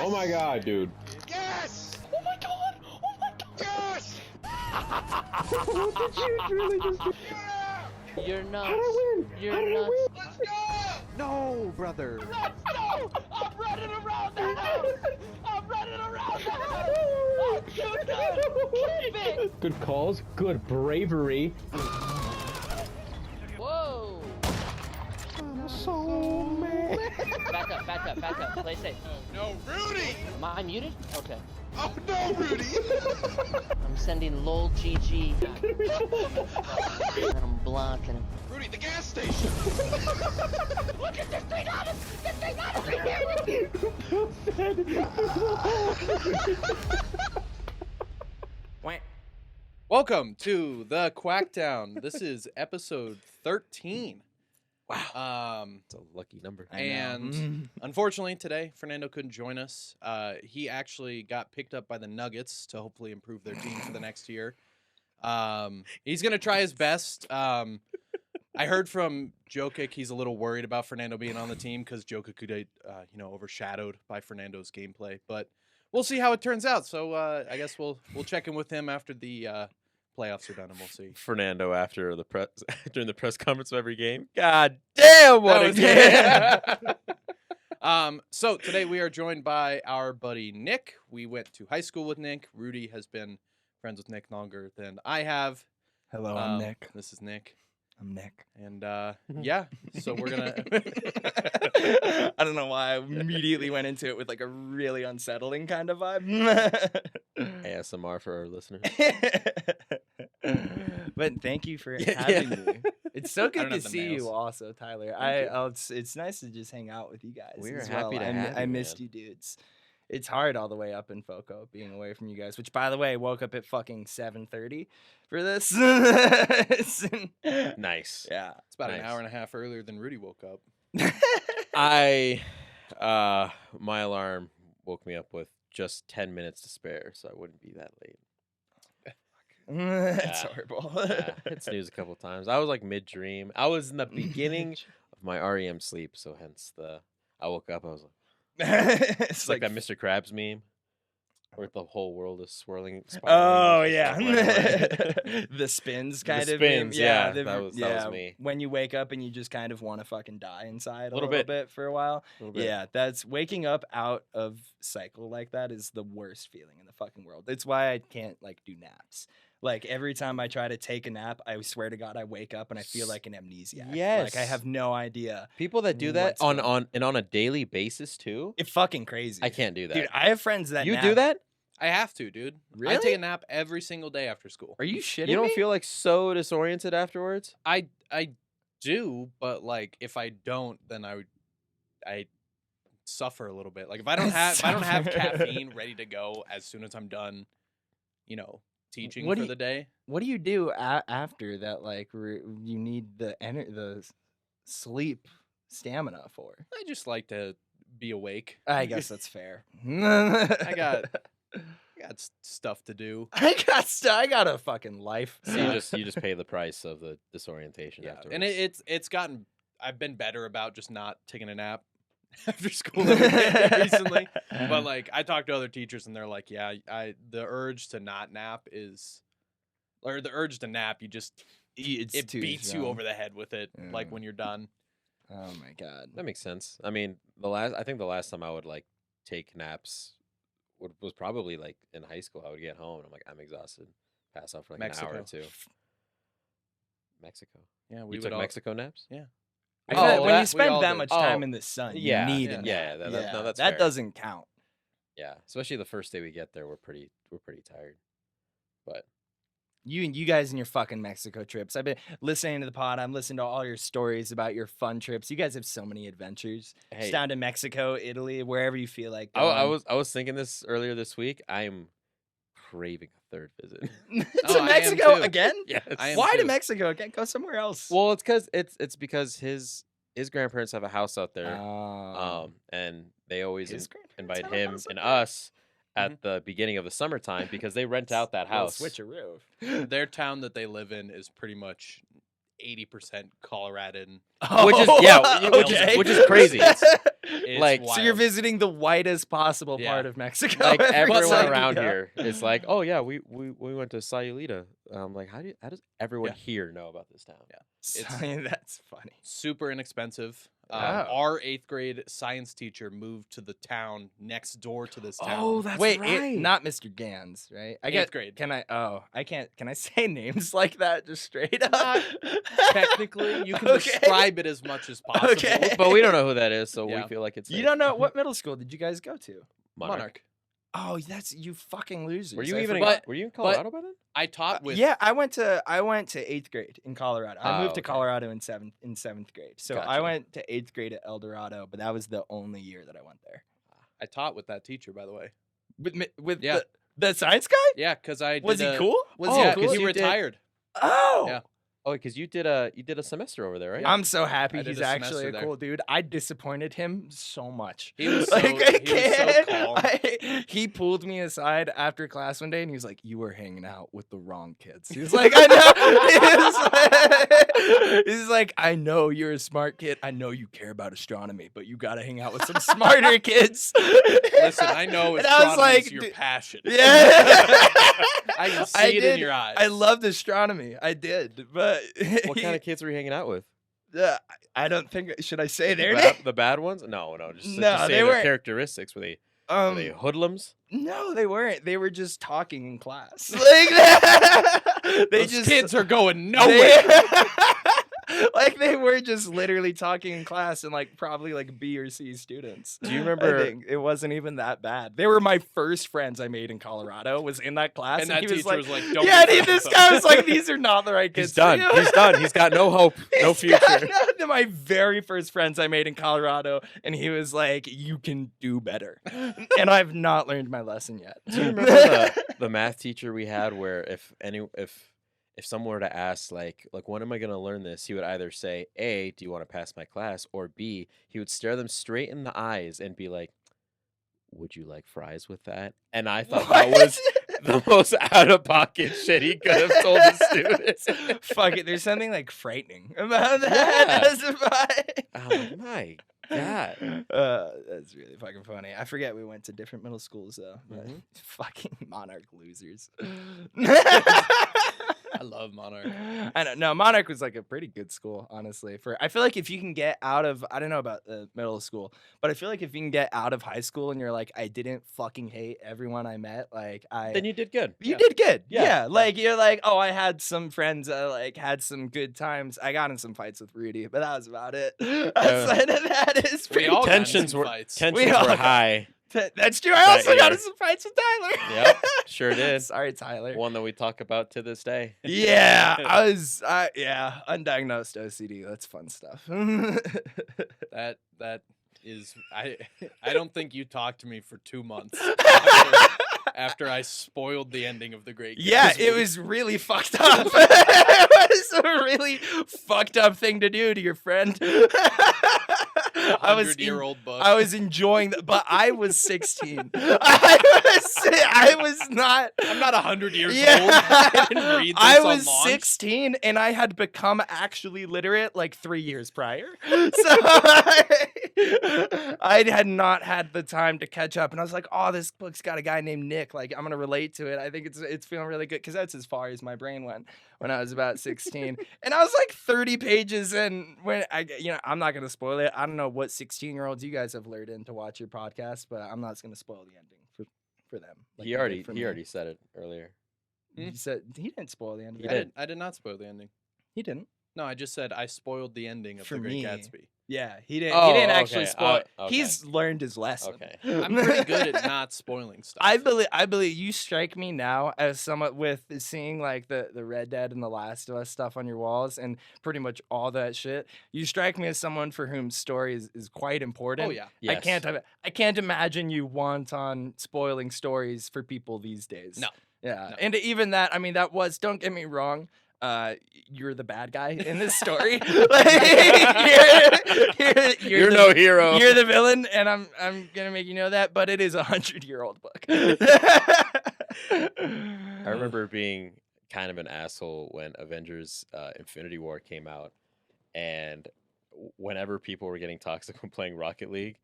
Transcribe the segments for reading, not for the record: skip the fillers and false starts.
Oh my god, dude. Yes! Oh my god! Oh my god! Yes! What did you really just do? Yeah! You're nuts. How did I win? You're How did I nuts. win? Let's go! No, brother. Let's go! I'm running around the house! I'm running around the house! I'm too good! Keep it! Good calls, good bravery. Whoa! I'm so mad. Back up. Play safe. Oh no, Rudy! Am I muted? Okay. Oh no, Rudy! I'm sending LOL GG. And I'm blocking him. Rudy, the gas station! Look at this thing on him! This thing on him! Welcome to the Quackdown. This is episode 13. Wow. It's a lucky number. And unfortunately today, Fernando couldn't join us. He actually got picked up by the Nuggets to hopefully improve their team for the next year. He's going to try his best. I heard from Jokic he's a little worried about Fernando being on the team because Jokic could get, overshadowed by Fernando's gameplay. But we'll see how it turns out. So I guess we'll check in with him after the playoffs are done, and we'll see. Fernando after the press during the press conference of every game. God damn, what a game! So today we are joined by our buddy Nick. We went to high school with Nick. Rudy has been friends with Nick longer than I have. Hello, I'm Nick. This is Nick. I'm Nick. And yeah, so we're gonna. I don't know why I immediately went into it with like a really unsettling kind of vibe. ASMR for our listeners. But thank you for having me. It's so good don't to have the see nails. you also, Tyler. It's nice to just hang out with you guys. We're as happy well. to have I you, missed man. you dudes. It's hard all the way up in Foco being away from you guys, which by the way, woke up at fucking 7:30 for this. Nice. Yeah. It's about an Nice. hour and a half earlier than Rudy woke up. My alarm woke me up with just 10 minutes to spare, so I wouldn't be that late. That's Yeah. horrible. Yeah, hit snooze a couple times. I was like mid-dream. I was in the beginning of my REM sleep, so hence I woke up, I was like, it's like that Mr. Krabs meme where the whole world is swirling. Oh spiraling, yeah, just like, right. the spins The kind of spins, meme. yeah, the- that was me. When you wake up and you just kind of want to fucking die inside a Little little bit. bit for a while. Little bit. Yeah, that's waking up out of cycle like that is the worst feeling in the fucking world. It's why I can't like do naps. Like every time I try to take a nap, I swear to God, I wake up and I feel like an amnesiac. Like I Yes. have no idea. People that do that What's on a daily basis too. It's fucking crazy. I can't do that. Dude, I have friends that you nap. do that? I have to, dude. I Really? take a nap every single day after school. Are you shitting You don't me? feel like so disoriented afterwards? I do, but like if I don't, then I suffer a little bit. Like if I don't have Suffer. caffeine ready to go as soon as I'm done, teaching What do for you- the day. What do you do after that? Like you need the sleep stamina for. I just like to be awake. I guess that's fair. I got stuff to do. I got a fucking life. So you just pay the price of the disorientation Yeah, afterwards. and it's gotten. I've been better about just not taking a nap after school every day recently. But like I talk to other teachers and they're like, yeah, the urge to not nap or the urge to nap, it too beats you strong. over the head with it. Like Yeah. when you're done. Oh my god. That makes sense. I mean, I think the last time I would like take naps was probably like in high school. I would get home and I'm like, I'm exhausted. Pass out for like an hour or Mexico. two. Mexico. Yeah, You took Mexico naps? Yeah. I Oh, feel like well, when that- you we spend all that did. much Oh, time in the sun, yeah, you need yeah. a Yeah, nap. no, that's that fair. doesn't count. Yeah. Especially the first day we get there, we're pretty tired. But You guys and your fucking Mexico trips. I've been listening to the pod. I'm listening to all your stories about your fun trips. You guys have so many adventures. hey, Just down to Mexico, Italy, wherever you feel like. I going. was thinking this earlier this week. I'm craving a third visit. to Oh, I am Mexico too. again? Yes. I am Why to too. Mexico again? Go somewhere else. Well, it's because his grandparents have a house out there. And they always His grandparents invite have a him house out and there? us at the beginning of the summertime because they rent out that house. Switcheroo. Their town that they live in is pretty much 80% Coloradan. Which is which is crazy. It's Like, wild. So you're visiting the whitest possible Yeah. part of Mexico. like every everyone time you around go. here is like, oh yeah, we went to Sayulita. Like, how does everyone Yeah. here know about this town? It's- That's funny. super inexpensive. Oh. Our 8th grade science teacher moved to the town next door to this town. Oh, that's Wait, right. not Mr. Gans, right? I 8th get grade. Can I? Oh, I can't. Can I say names like that just straight up? Not Technically, you can Okay. describe it as much as possible. Okay. But we don't know who that is, so Yeah. we feel like it's You safe. don't know what middle school did you guys go to? Monarch. Oh, that's you fucking losers. Were you I even forgot. But- were you in Colorado by then? I taught with Yeah, I went to 8th grade in Colorado. I Oh, moved to okay. Colorado in 7th grade. So I Gotcha. went to 8th grade at El Dorado, but that was the only year that I went there. I taught with that teacher, by the way. With Yeah. the science guy? Yeah, because I Was did he a- cool? Was Oh, he Yeah, cool? because he you did- retired. Oh. Yeah. Oh, because you did a semester over there, right? I'm so happy I did he's a actually semester a there. cool dude. I disappointed him so much. He was so- I he was so can't- calm. he pulled me aside after class one day and he was like, "You were hanging out with the wrong kids." He was like, "I know." He's like, "I know you're a smart kid. I know you care about astronomy, but you gotta hang out with some smarter kids." Listen, I know And I was astronomy is like, your d- passion. Yeah. I can see I it in did. your eyes. I loved astronomy. I did, but What kind of kids were you hanging out with? I don't think should I say The their bad, name? the bad ones? No. Just No, just say they their weren't- characteristics. Were they hoodlums? No, they weren't. They were just talking in class. Like that. They Those just kids are going they- nowhere. like they were just literally talking in class and like probably like B or C students. Do you I remember? think it wasn't even that bad. They were my first friends I made in Colorado. Was in that class, And that he teacher was like, "Don't yeah, be and friends this with guy them." was like, these are not the right kids. He's for done. you." He's done. He's got no hope, no He's got future. no- my very first friends I made in Colorado, and he was like, "You can do better," and I've not learned my lesson yet. Do you remember the math teacher we had, where if someone were to ask like when am I gonna learn this, he would either say, A, do you want to pass my class, or B, he would stare them straight in the eyes and be like, would you like fries with that? And I thought that was the most out of pocket shit he could have told the students. Fuck it. There's something like frightening about that. Yeah. That's about Oh my god. That's really fucking funny. I forget we went to different middle schools though. But Mhm. fucking Monarch losers. I love Monarch. I don't know. Monarch was like a pretty good school, honestly. I feel like if you can get out of, I don't know about the middle school, but I feel like if you can get out of high school and you're like, I didn't fucking hate everyone I met, like Then you did good. you did good. Yeah. Yeah. Like you're like, oh, I had some friends like had some good times. I got in some fights with Rudy, but that was about it. Outside of that is We pretty all got in Tensions some were fights. tensions all were got- high. That's true. I also got in year. some fights with Tyler. Yep, sure did. Sorry, Tyler. One that we talk about to this day. Yeah, undiagnosed OCD. That's fun stuff. That is I don't think you talked to me for 2 months after I spoiled the ending of The Great Yeah, Gatsby. it was really fucked up. It was a really fucked up thing to do to your friend. I was 100-year-old book. I was enjoying but I was 16. I was not. I'm not 100 years Yeah. old. I didn't read this I on was launch. 16 and I had become actually literate like 3 years prior. So I had not had the time to catch up. And I was like, oh, this book's got a guy named Nick. Like, I'm going to relate to it. I think it's feeling really good because that's as far as my brain went when I was about 16. And I was like 30 pages in when I'm not going to spoil it. I don't know what 16-year-olds you guys have lured in to watch your podcast, but I'm not going to spoil the ending for them. like He you did already for he me. already said it earlier. He said he didn't spoil the ending. He I did. I did not spoil the ending. He didn't. No, I just said I spoiled the ending of For The Great me. Gatsby. Yeah, he didn't. Oh, he didn't actually okay. spoil. Okay. He's learned his lesson. Okay. I'm pretty good at not spoiling stuff. I believe you strike me now as someone with seeing like the Red Dead and the Last of Us stuff on your walls and pretty much all that shit. You strike me as someone for whom story is quite important. Oh yeah. Yes. I can't imagine you want on spoiling stories for people these days. No. Yeah. No. And even that, I mean, that was, don't get me wrong, you're the bad guy in this story. Like, You're the- no hero. You're the villain, and I'm gonna make you know that, but it is a 100-year-old book. I remember being kind of an asshole when Avengers Infinity War came out, and whenever people were getting toxic when playing Rocket League,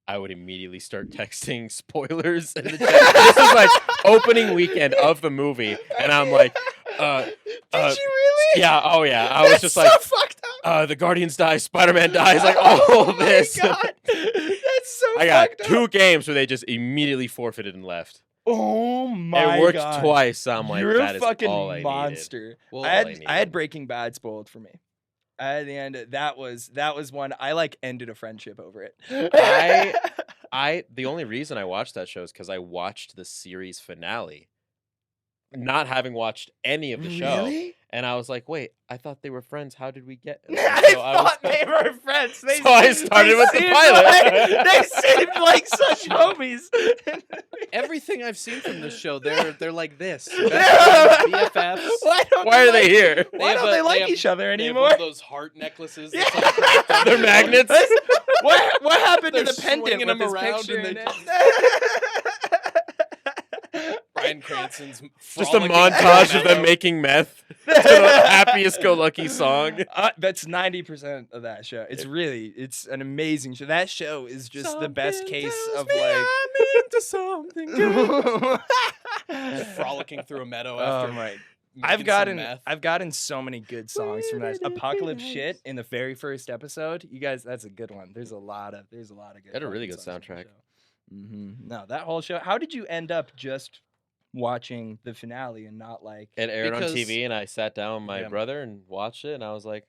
I would immediately start texting spoilers in the chat. This is like opening weekend of the movie, and I'm like, Did you really? yeah, oh yeah. I was That's just so like, fucked up. the Guardians die, Spider-Man dies, like all of this. Oh my god, that's so I got fucked up. 2 games where they just immediately forfeited and left. Oh my It worked god. twice. So I'm like, You're that a is fucking all I needed. monster. Well, I all I had needed. Breaking Bad spoiled for me. At the end, that was one I like ended a friendship over it. The only reason I watched that show is because I watched the series finale, not having watched any of the show. Really? And I was like, wait, I thought they were friends. How did we get? I So I was- thought they were friends. So I started with the seemed pilot. Like, they seemed like such homies. Everything I've seen from this show, they're like this. Yeah. BFFs. Why are they here? Why don't they like each other They have anymore? one of those heart necklaces. Yeah. That's like wrapped They're around magnets. What happened to They're the pendant swinging with them his around picture and in they it? Bryan Cranston's Just a frolicking montage through of them meadow. making meth to the happiest go lucky song. That's 90% of that show. It's an amazing show. That show is just the best Something case tells of me like. I'm into something good. Just Frolicking through a meadow Oh after. my! making I've some gotten meth. so many good songs from that. Apocalypse Shit in the very first episode. You guys, that's a good one. There's a lot of good. Had a really fucking good songs from the soundtrack. show. No, that whole show. How did you end up just watching the finale and not like It aired Because- on TV, and I sat down with my Yeah. brother and watched it, and I was like,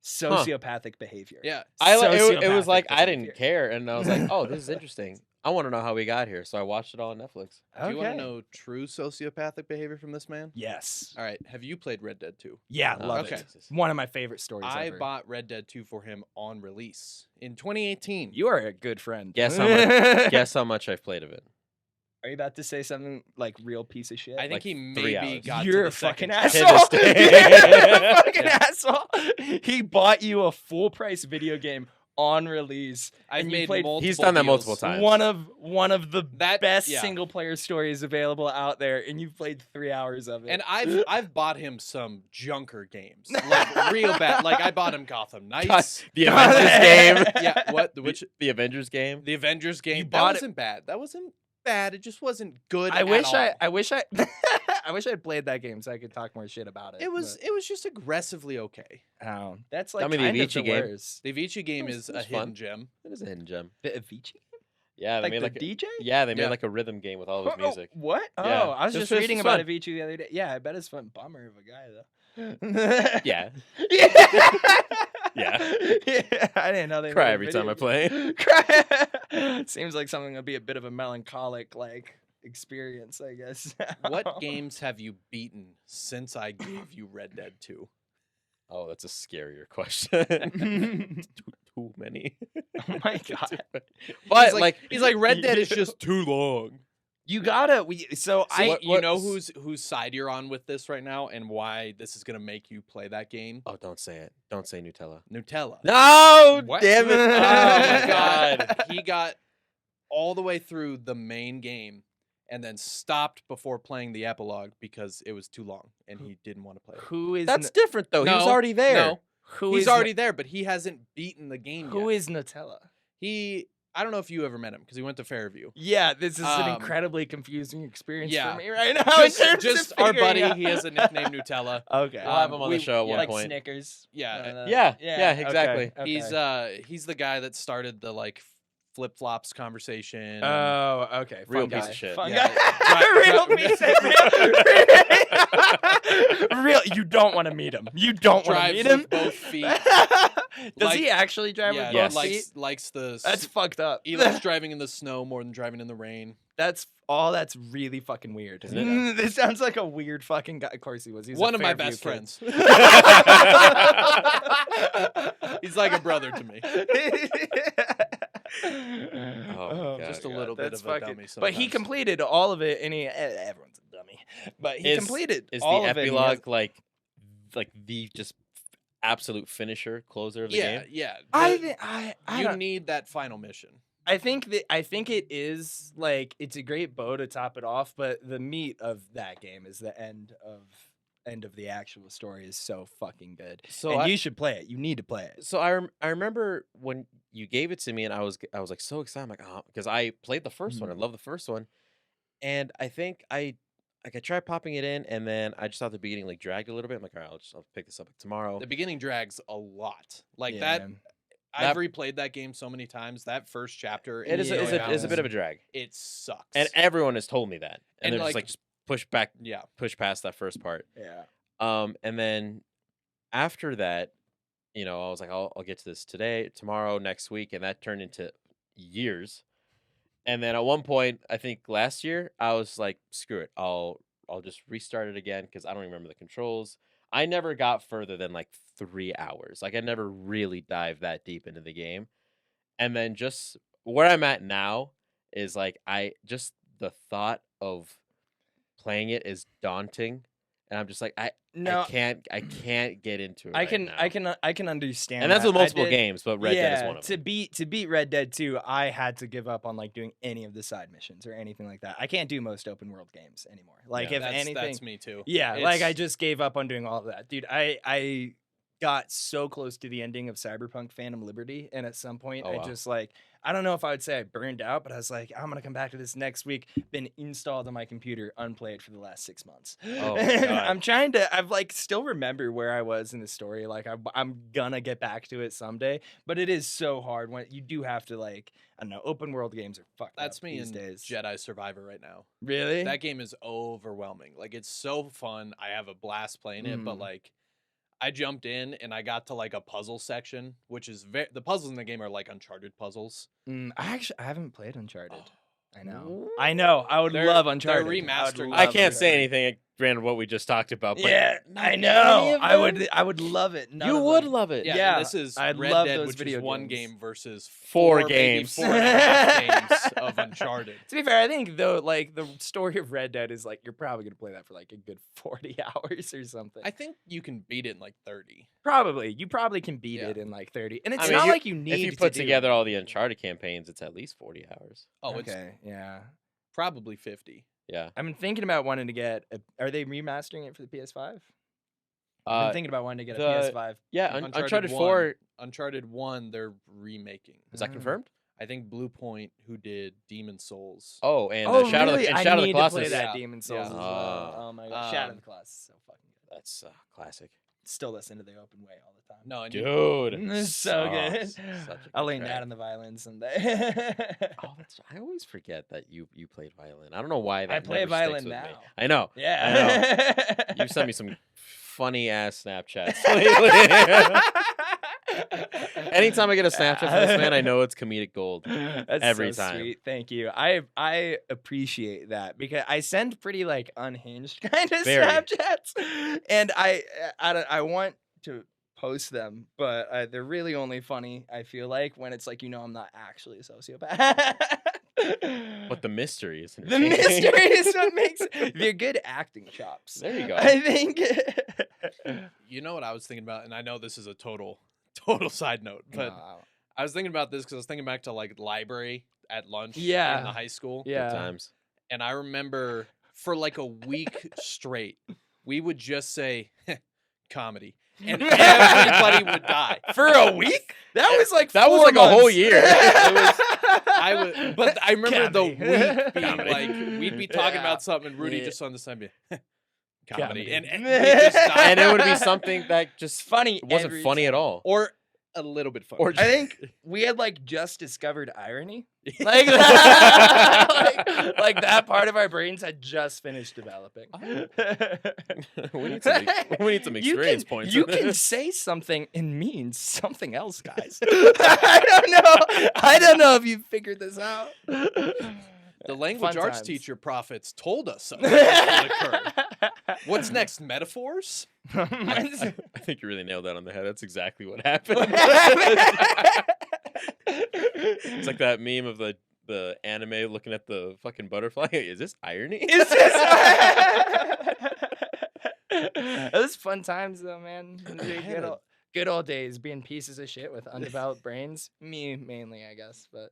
sociopathic behavior? Yeah. it was Sociopathic like I behavior. didn't care, and I was like, oh, this is interesting. I want to know how we got here, so I watched it all on Netflix. Do you want Okay. to know true sociopathic behavior from this man? Yes. All right. Have you played Red Dead 2? Yeah, Oh, love okay. it. One of my favorite stories I ever. bought Red Dead 2 for him on release in 2018. You are a good friend. Guess how much? Guess how much I've played of it. Are you about to say something like real piece of shit? I think like he 3 maybe hours. got You're to a the fucking second To asshole. this day. You're a fucking Yeah. asshole. He bought you a full price video game on release. I've and you made played multiple He's done that deals. multiple times. one of the That- best yeah. single player stories available out there, and you've played 3 hours of it. And I've bought him some junker games, like real bad. Like I bought him Gotham Knights. The Avengers game. Yeah, what? Which The Avengers game. the Avengers game? That bought it- wasn't bad. That wasn't bad. It just wasn't good. I at wish all. I wish I I'd played that game so I could talk more shit about it. It was just aggressively okay. but, oh, that's like I mean, the kind of Avicii the game. worst. The Avicii game It is was a hidden fun. gem. It is a hidden gem. The Avicii? Yeah, they Like made the like DJ? yeah, they made Yeah. like a rhythm game with all of his Oh, music. what? Oh, Yeah. I was It's just reading about fun. Avicii the other day. Yeah, I bet it's fun. Bummer of a guy though. Yeah, Yeah. Yeah. Yeah, I didn't know they cry made a every time I video. play. Cry. Seems like something that'd be a bit of a melancholic like experience, I guess. What games have you beaten since I gave you Red Dead 2? Oh, that's a scarier question. Too many. Oh my god. But like, he's like Red Dead is just too long. You gotta so See, I you know whose side you're on with this right now, and why this is gonna make you play that game. oh, don't say it. Don't say Nutella. Nutella. No, What? damn it. Oh Oh my god. He got all the way through the main game and then stopped before playing the epilogue because it was too long and he didn't want to play it. who is That's different though. he was No, already there. No, who he's is already there, but he hasn't beaten the game who yet. is Nutella? I don't know if you ever met him because he went to Fairview. Yeah, this is an Um, incredibly confusing experience yeah. for me right now. in terms of Just our figuring buddy, out- he has a nickname Nutella. Okay, We'll have him on the show at one like point. Snickers. Yeah. Yeah, exactly. okay. He's the guy that started the like flip flops conversation. Oh, okay. Real Fun piece guy. of shit. Fun Yeah. guy. Real piece of real. You don't want to meet him. You don't want to Drives meet him. with both feet. Does Like- he actually drive yeah, with Yes. both feet? likes the. That's fucked up. He likes driving in the snow more than driving in the rain. That's really fucking weird. Isn't it? This sounds like a weird fucking guy. Of course he was. He's One a of my Fairview best kid. friends. He's like a brother to me. Oh, God. Just a little bit that's of a fucking- dummy But he sometimes. completed all of it, and everyone's a dummy. But he completed Is all the of it. and he has- epilogue like the just absolute finisher closer of the Yeah, game? yeah. I, The- thi- I you don't- need that final mission. I think it is like it's a great bow to top it off, but the meat of that game is the end of end of the actual story is so fucking good. So And I, you should play it. You need to play it. so I remember when you gave it to me, and I was like so excited. I'm like, oh, because I played the first one. I love the first one, and I think I tried popping it in, and then I just thought the beginning like dragged a little bit. I'm like, all right, I'll pick this up tomorrow. The beginning drags a lot. Like Yeah. that. I've replayed that game so many times. That first chapter, It is in is the a bit of a drag, It sucks. and everyone has told me that, And, and they're like- just push back, yeah, push past that first part. Yeah. And then after that, I was like, I'll get to this today, tomorrow, next week, and that turned into years. And then at one point, I think last year, I was like, screw it, I'll just restart it again because I don't remember the controls. I never got further than like 3 hours. Like I never really dived that deep into the game. And then just where I'm at now is like the thought of playing it is daunting, and I'm just like I can't get into it. I can understand. And that's that. with I multiple did- games, but Red Dead is one of to them. beat Red Dead 2, I had to give up on like doing any of the side missions or anything like that. I can't do most open world games anymore. Like Yeah. if anything, that's me too. yeah, like I It's- just gave up on doing all of that, dude. I got so close to the ending of Cyberpunk Phantom Liberty, and at some point, Oh, I wow. just like I don't know if I would say I burned out, but I was like, I'm gonna come back to this next week. Been installed on my computer, unplayed for the last 6 months. Oh, my And God. I'm trying to. I've like still remember where I was in the story. Like I'm gonna get back to it someday, but it is so hard when you do have to like I don't know. Open world games are fucked That's up me these in days. Jedi Survivor right now. Really? That game is overwhelming. Like it's so fun. I have a blast playing it, but Mm. like I jumped in and I got to like a puzzle section, which is the puzzles in the game are like Uncharted puzzles. I haven't played Uncharted. I know. Ooh. I know. I would They're- love they're Uncharted. remastering I love can't say Uncharted. anything granted what we just talked about. But Yeah, not I any know. of I would love it. None You of would them. love it. Yeah, Yeah, and this is I'd Red love Dead, those which video is one games. game versus Four maybe games. 4.5 games of Uncharted. To be fair, I think though, like the story of Red Dead is like you're probably gonna play that for like a good 40 hours or something. I think you can beat it in like 30. You probably can beat Yeah. it in like 30, and it's I mean, not you- like you need. If you to put do together it. all the Uncharted campaigns, it's at least 40 hours. Oh, it's Okay, yeah. probably 50. Yeah. I've been thinking about wanting to get. Are they remastering it for the PS5? I've been thinking about wanting to get the- a PS5. Yeah, Uncharted Uncharted 1. 4, Uncharted 1, they're remaking. is that Mm. confirmed? I think Blue Point, who did Demon Souls. Oh, and Oh, Shadow, really? and I Shadow of need the to play Colossus. that Yeah. Demon Souls Yeah. as well. Ah. Oh my god, Shadow of Um, the Colossus is so fucking good. That's classic. Still listen to the Open Way all the time. No, and Dude. It's so Oh, good. such a I'll good learn track. that on the violin someday. Oh, that's I always forget that you played violin. I don't know why that I play never violin sticks with me. now. I know. Yeah. You sent me some funny ass Snapchats lately. Anytime I get a Snapchat from this man, I know it's comedic gold. That's every so time. Sweet. Thank you. I appreciate that because I send pretty like unhinged kind of Very. Snapchats, and I want to post them, but they're really only funny. I feel like when it's like I'm not actually a sociopath. But the mystery is the entertaining. mystery is what makes they're good acting chops. There you go. I think. you know what I was thinking about, and I know this is a total side note, but Wow. I was thinking about this because I was thinking back to like library at lunch Yeah. in the high school. Good Yeah. times. And I remember for like a week straight, we would just say comedy. And everybody would die. For a week? That was like That was 4 like a whole months. year. But I remember the Comedy. week being Comedy. like, we'd be talking Yeah. about something, and Rudy Yeah. just on the side be comedy. Comedy. And we just die. And it would be something that just funny. wasn't every funny at time. all. Or a little bit funny. Or I think we had like just discovered irony. Like, like that part of our brains had just finished developing. we need some You experience can- points. You in can this. say something and mean something else, guys. I don't know if you figured this out. the language Fun arts times. teacher prophets told us something would occur. What's next? Metaphors? I think you really nailed that on the head. That's exactly what happened. It's like that meme of the anime looking at the fucking butterfly. Is this irony? It's just. It was fun times though, man. Good old days being pieces of shit with undeveloped brains. Me mainly, I guess, but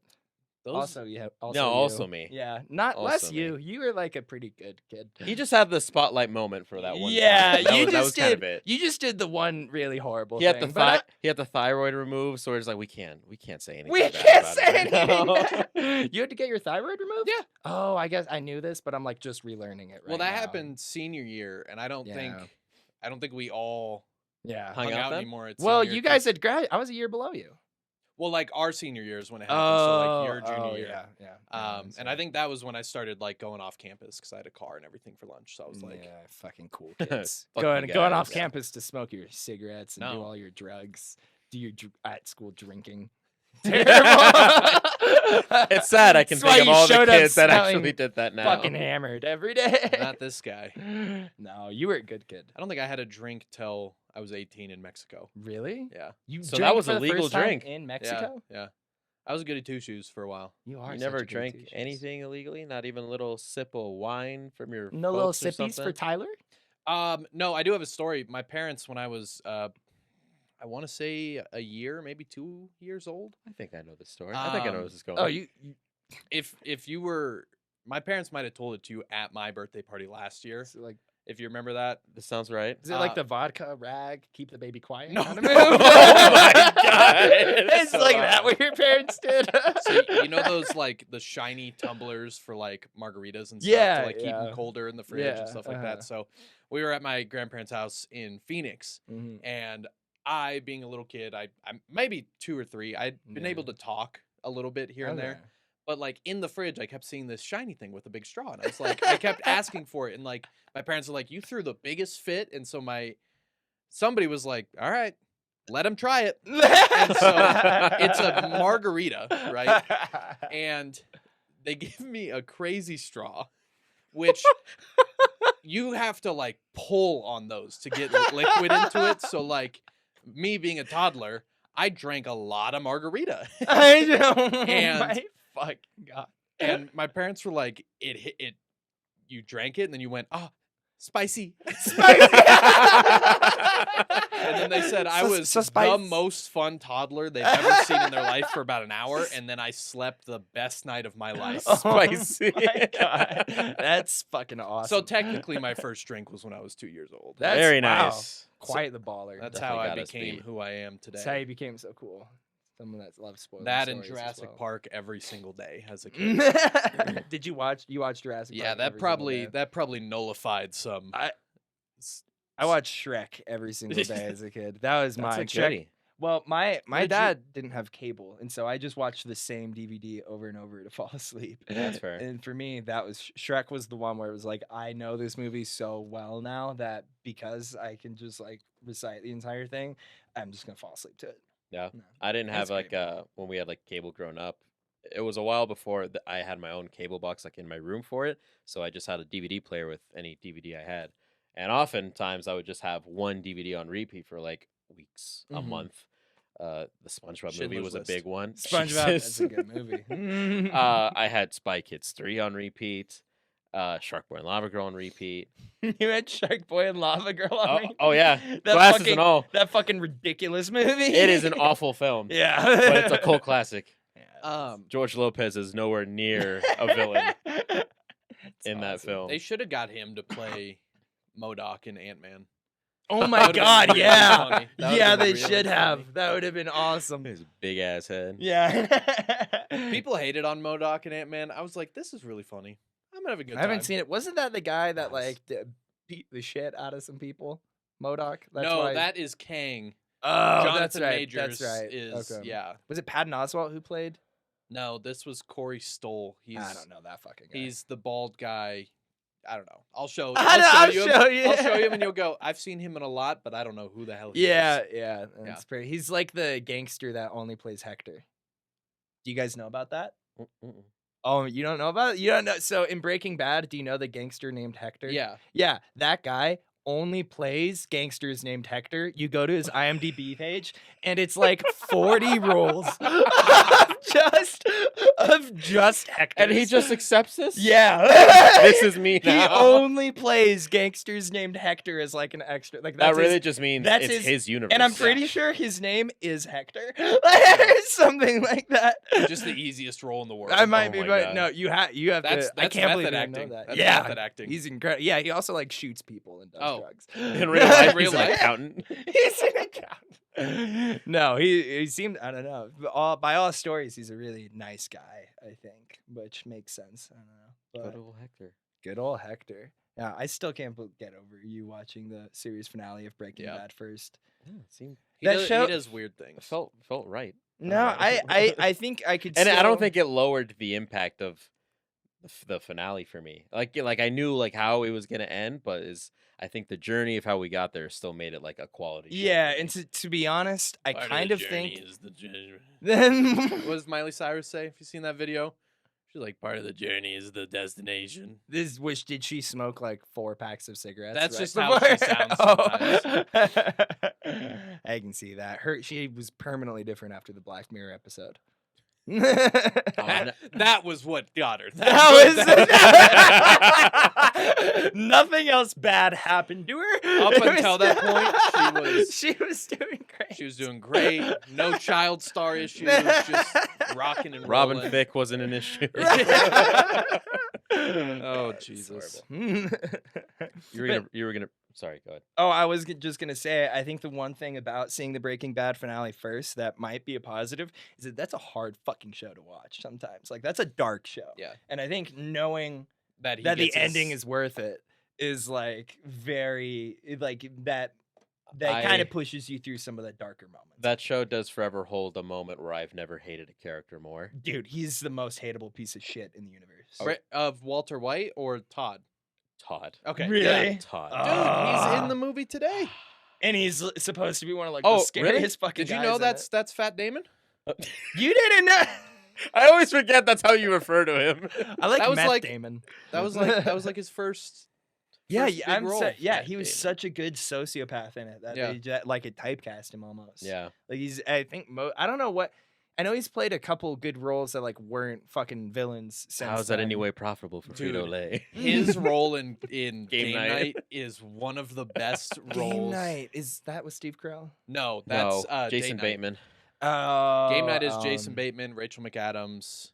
Those, Also, yeah. Also No, you. also me. Yeah, not Also less me. you. You were like a pretty good kid. He just had the spotlight moment for that one. Yeah, time. That you was, just that was did. kind of it. You just did the one really horrible He had thing. the he had the thyroid removed, so we're just like we can't say anything. We bad can't about say it right anything. now. bad. You had to get your thyroid removed? Yeah. Oh, I guess I knew this, but I'm like just relearning it right well, that now. happened senior year, and I don't Yeah. think we all Yeah. Hung hung out out then? anymore. At Well, senior you 'cause- guys had grad. I was a year below you. well, like our senior years when it happened, so like your junior year. yeah. And I think that was when I started like going off campus because I had a car and everything for lunch. So I was like, yeah, fucking cool kids. Fuck going you going guys. off campus to smoke your cigarettes and do No. all your drugs. Do your at school drinking. Terrible. It's sad. I can That's why think of you all the showed up kids that smelling actually did that now. fucking hammered every day. not this guy. No, you were a good kid. I don't think I had a drink till I was 18 in Mexico. Really? Yeah. You So drank that was for a the legal first time drink. in Mexico? Yeah. I was a goody two shoes for a while. You are. You such never a goody drank two-shoes. anything illegally? Not even a little sip of wine from your No little folks or sippies for something? Tyler? No, I do have a story. My parents, when I was, I want to say a year, maybe 2 years old. I think I know the story. I think I know where this is going. Oh, you If you were, my parents might have told it to you at my birthday party last year. is it like If you remember that. This sounds right. is it like the vodka rag, keep the baby quiet? No. kind of Oh move? my God. It's So like loud. that what your parents did. So you know those like the shiny tumblers for like margaritas and stuff Yeah, to like keep yeah. them colder in the fridge Yeah, and stuff like uh-huh. that. So we were at my grandparents' house in Phoenix, Mhm. and I, being a little kid, I'm maybe 2 or 3. I'd been Yeah. able to talk a little bit here and there, Okay. but like in the fridge, I kept seeing this shiny thing with a big straw, and I was like, I kept asking for it, and like my parents were like, "You threw the biggest fit," and so somebody was like, "All right, let him try it." And so it's a margarita, right? And they give me a crazy straw, which you have to like pull on those to get liquid into it. So like me being a toddler, I drank a lot of margarita. I know. And- my fucking God. And my parents were like, it you drank it and then you went, "Oh, spicy." And then they said I was the spice. most fun toddler they've ever seen in their life for about an hour, and then I slept the best night of my life. Spicy. Oh my God. That's fucking awesome. So technically, my first drink was when I was 2 years old. That's Very wow. nice. Quite the baller. That's Definitely how I got us became beat. who I am today. That's how you became so cool. Someone that loves spoiling That and stories as Jurassic well. Park every single day as a kid. Did you watch Jurassic Yeah, Park? that every single day? probably nullified some. I watched Shrek every single day as a kid. That was That's my a Shrek. goodie. Well, my did you- dad didn't have cable, and so I just watched the same DVD over and over to fall asleep. That's fair. And for me, that was Shrek was the one where it was like I know this movie so well now that because I can just like recite the entire thing, I'm just gonna fall asleep to it. Yeah. No. I didn't have That's like great. when we had like cable growing up. It was a while before I had my own cable box like in my room for it. So I just had a DVD player with any DVD I had. And oftentimes I would just have one DVD on repeat for like weeks, a Mhm. month. The SpongeBob movie Schindler's was a List. big one. SpongeBob Jesus. is a good movie. I had Spy Kids 3 on repeat. Shark Boy and Lava Girl on repeat. You had Shark Boy and Lava Girl on me? Oh yeah, That glasses fucking, and all. That fucking ridiculous movie. It is an awful film, Yeah. but it's a cult classic. Yeah, George Lopez is nowhere near a villain in that film. They should have got him to play MODOK in Ant-Man. Oh That my would've been God, really yeah. funny. That would've Yeah, been they really should funny. have. That would have been awesome. His big ass head. Yeah. People hated on MODOK and Ant-Man. I was like, this is really funny. I'm gonna have a good I haven't time. seen it. Wasn't that the guy that Nice. like beat the shit out of some people? MODOK? No, why- that is Kang. Oh, Jonathan that's right. Majors That's right. is Okay. yeah. Was it Patton Oswalt who played? No, this was Corey Stoll. I don't know that fucking guy. He's the bald guy. I don't know. I'll show. I'll you. show you. I'll show you, and you'll go. I've seen him in a lot, but I don't know who the hell he Yeah, is. yeah. That's pretty. He's like the gangster that only plays Hector. Do you guys know about that? Mm-mm. Oh, you don't know about it? You don't know. So in Breaking Bad, do you know the gangster named Hector? Yeah. Yeah, that guy only plays gangsters named Hector. You go to his IMDb page, and it's like 40 roles. just Hector. And he just accepts this? yeah. This is me He now. only plays gangsters named Hector as like an extra. Like That that's really his, just means that's it's his universe. and I'm pretty sure his name is Hector, something like that. Just the easiest role in the world. I might be, my but God. no, you have That's to. I can't believe method you acting. know that. That's yeah, method acting. he's incredible. Yeah, he also like shoots people and does drugs. In real life, Real he's an life? accountant. He's an accountant. No, he seemed, I don't know. By all stories, he's a really nice guy, I think, which makes sense. I don't know. Good But old Hector. good old Hector. Yeah, I still can't get over you watching the series finale of Breaking Yeah. Bad first. Yeah, it seemed He That does, show- he does weird things. it felt right. No, know. I think I could. And I still- don't think it lowered the impact of the finale for me. Like I knew like how it was gonna end, but I think the journey of how we got there still made it like a quality. show Yeah, for and me. to be honest, I Part kind the of journey think is the journey. then. What does Miley Cyrus say? Have you seen that video? She's like, part of the journey is the destination. Did she smoke like 4 packs of cigarettes? That's right just how she before? sounds Oh. I can see that. She was permanently different after the Black Mirror episode. That was what got her. That was nothing else bad happened to her. Up It until that point, she was doing great. She was doing great. No child star issues. Just rocking and Robin rolling. Thicke wasn't an issue. Oh Jesus. horrible. You were gonna. Sorry, go ahead. Oh, I was just gonna say, I think the one thing about seeing the Breaking Bad finale first that might be a positive is that that's a hard fucking show to watch sometimes. Like that's a dark show. Yeah. And I think knowing That he that the gets his- ending is worth it is like very like that I- kind of pushes you through some of the darker moments. That show does forever hold a moment where I've never hated a character more. Dude, he's the most hateable piece of shit in the universe. Of Walter White or Todd? Todd. Okay. Really? Yeah. Todd. Dude, he's in the movie today. And he's supposed to be one of like Oh, the scariest really? fucking Did you guys know in that's Fat Damon? it. You didn't know? I always forget that's how you refer to him. I like That was Meth like- Damon. That was like his first. Yeah, first yeah, big I'm role. yeah, Matt he was Damon. such a good sociopath in it that Yeah. they like it typecast him almost. Yeah. Like he's I think I don't know what I know he's played a couple good roles that like weren't fucking villains since How is that then. any way profitable for Dude. Frito Lay? His role in Game Game Night. Night. is one of the best Game roles. Night. Is that with Steve Carell? No, that's No, Jason Date Night. Bateman. Game Night is Jason um, Bateman, Rachel McAdams.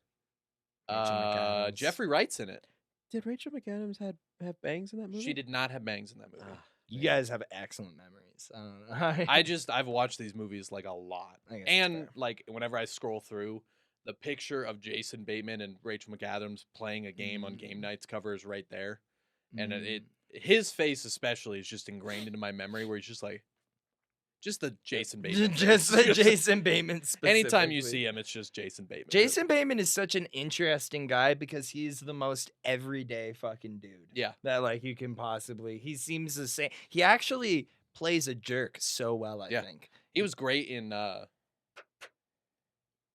Rachel McAdams. Jeffrey Wright's in it. Did Rachel McAdams have bangs in that movie? She did not have bangs in that movie. Ah, You man. guys have excellent memories. I don't know. I've watched these movies like a lot, I guess that's and fair. like whenever I scroll through, the picture of Jason Bateman and Rachel McAdams playing a game on Game Night's cover is right there, and his face especially is just ingrained into my memory where he's just like, just the Jason Bateman. just face. the Jason Bateman. Anytime you specifically. see him, it's just Jason Bateman. Jason Bateman is such an interesting guy because he's the most everyday fucking dude. Yeah. That like you can possibly. He seems the same. He actually plays a jerk so well. I Yeah. think. He was great in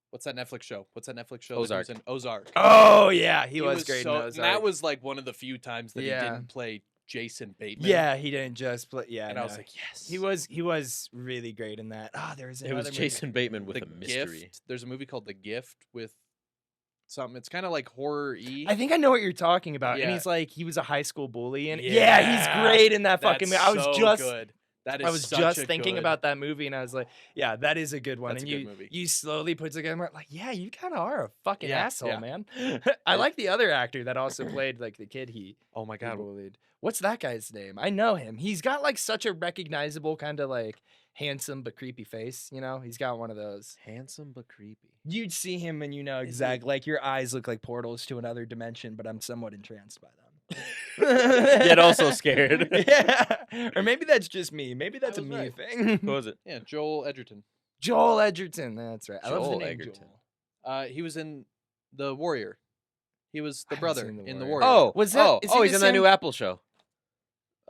what's that Netflix show? What's that Netflix show? that he was Ozark. in? Ozark. Oh yeah, he was great. So, in and Ozark. that was like one of the few times that Yeah. he didn't play Jason Bateman. Yeah, he didn't just play. Yeah, and I no. was like, yes. he was really great in that. Ah, there was It was another movie. Jason Bateman with The a mystery. Gift. There's a movie called The Gift with something. It's kind of like horror-y. I think I know what you're talking about. And Yeah. he's like, he was a high school bully, and yeah, he's great in that fucking movie. That's I was so just good. That is I was such just a thinking good- about that movie, and I was like, "Yeah, that is a good one." That's and a good you movie. you slowly put together, like, "Yeah, you kind of are a fucking Yeah, asshole, yeah. man." I like the other actor that also played like the kid he Oh my god. bullied. What's that guy's name? I know him. He's got like such a recognizable kind of like handsome but creepy face. You know, he's got one of those. Handsome but creepy. You'd see him and you know Is he- exactly. Like your eyes look like portals to another dimension, but I'm somewhat entranced by them. Yet also scared. Yeah. Or maybe that's just me. Maybe that's a was me right. thing. Who was it? Yeah, Joel Edgerton. Joel Edgerton. That's right. I love the Joel name Edgerton. Joel. He was in The Warrior. He was the I haven't brother seen The in The Warrior. Warrior. Oh, Was that- Oh, is he oh, the he's in that same- new Apple show.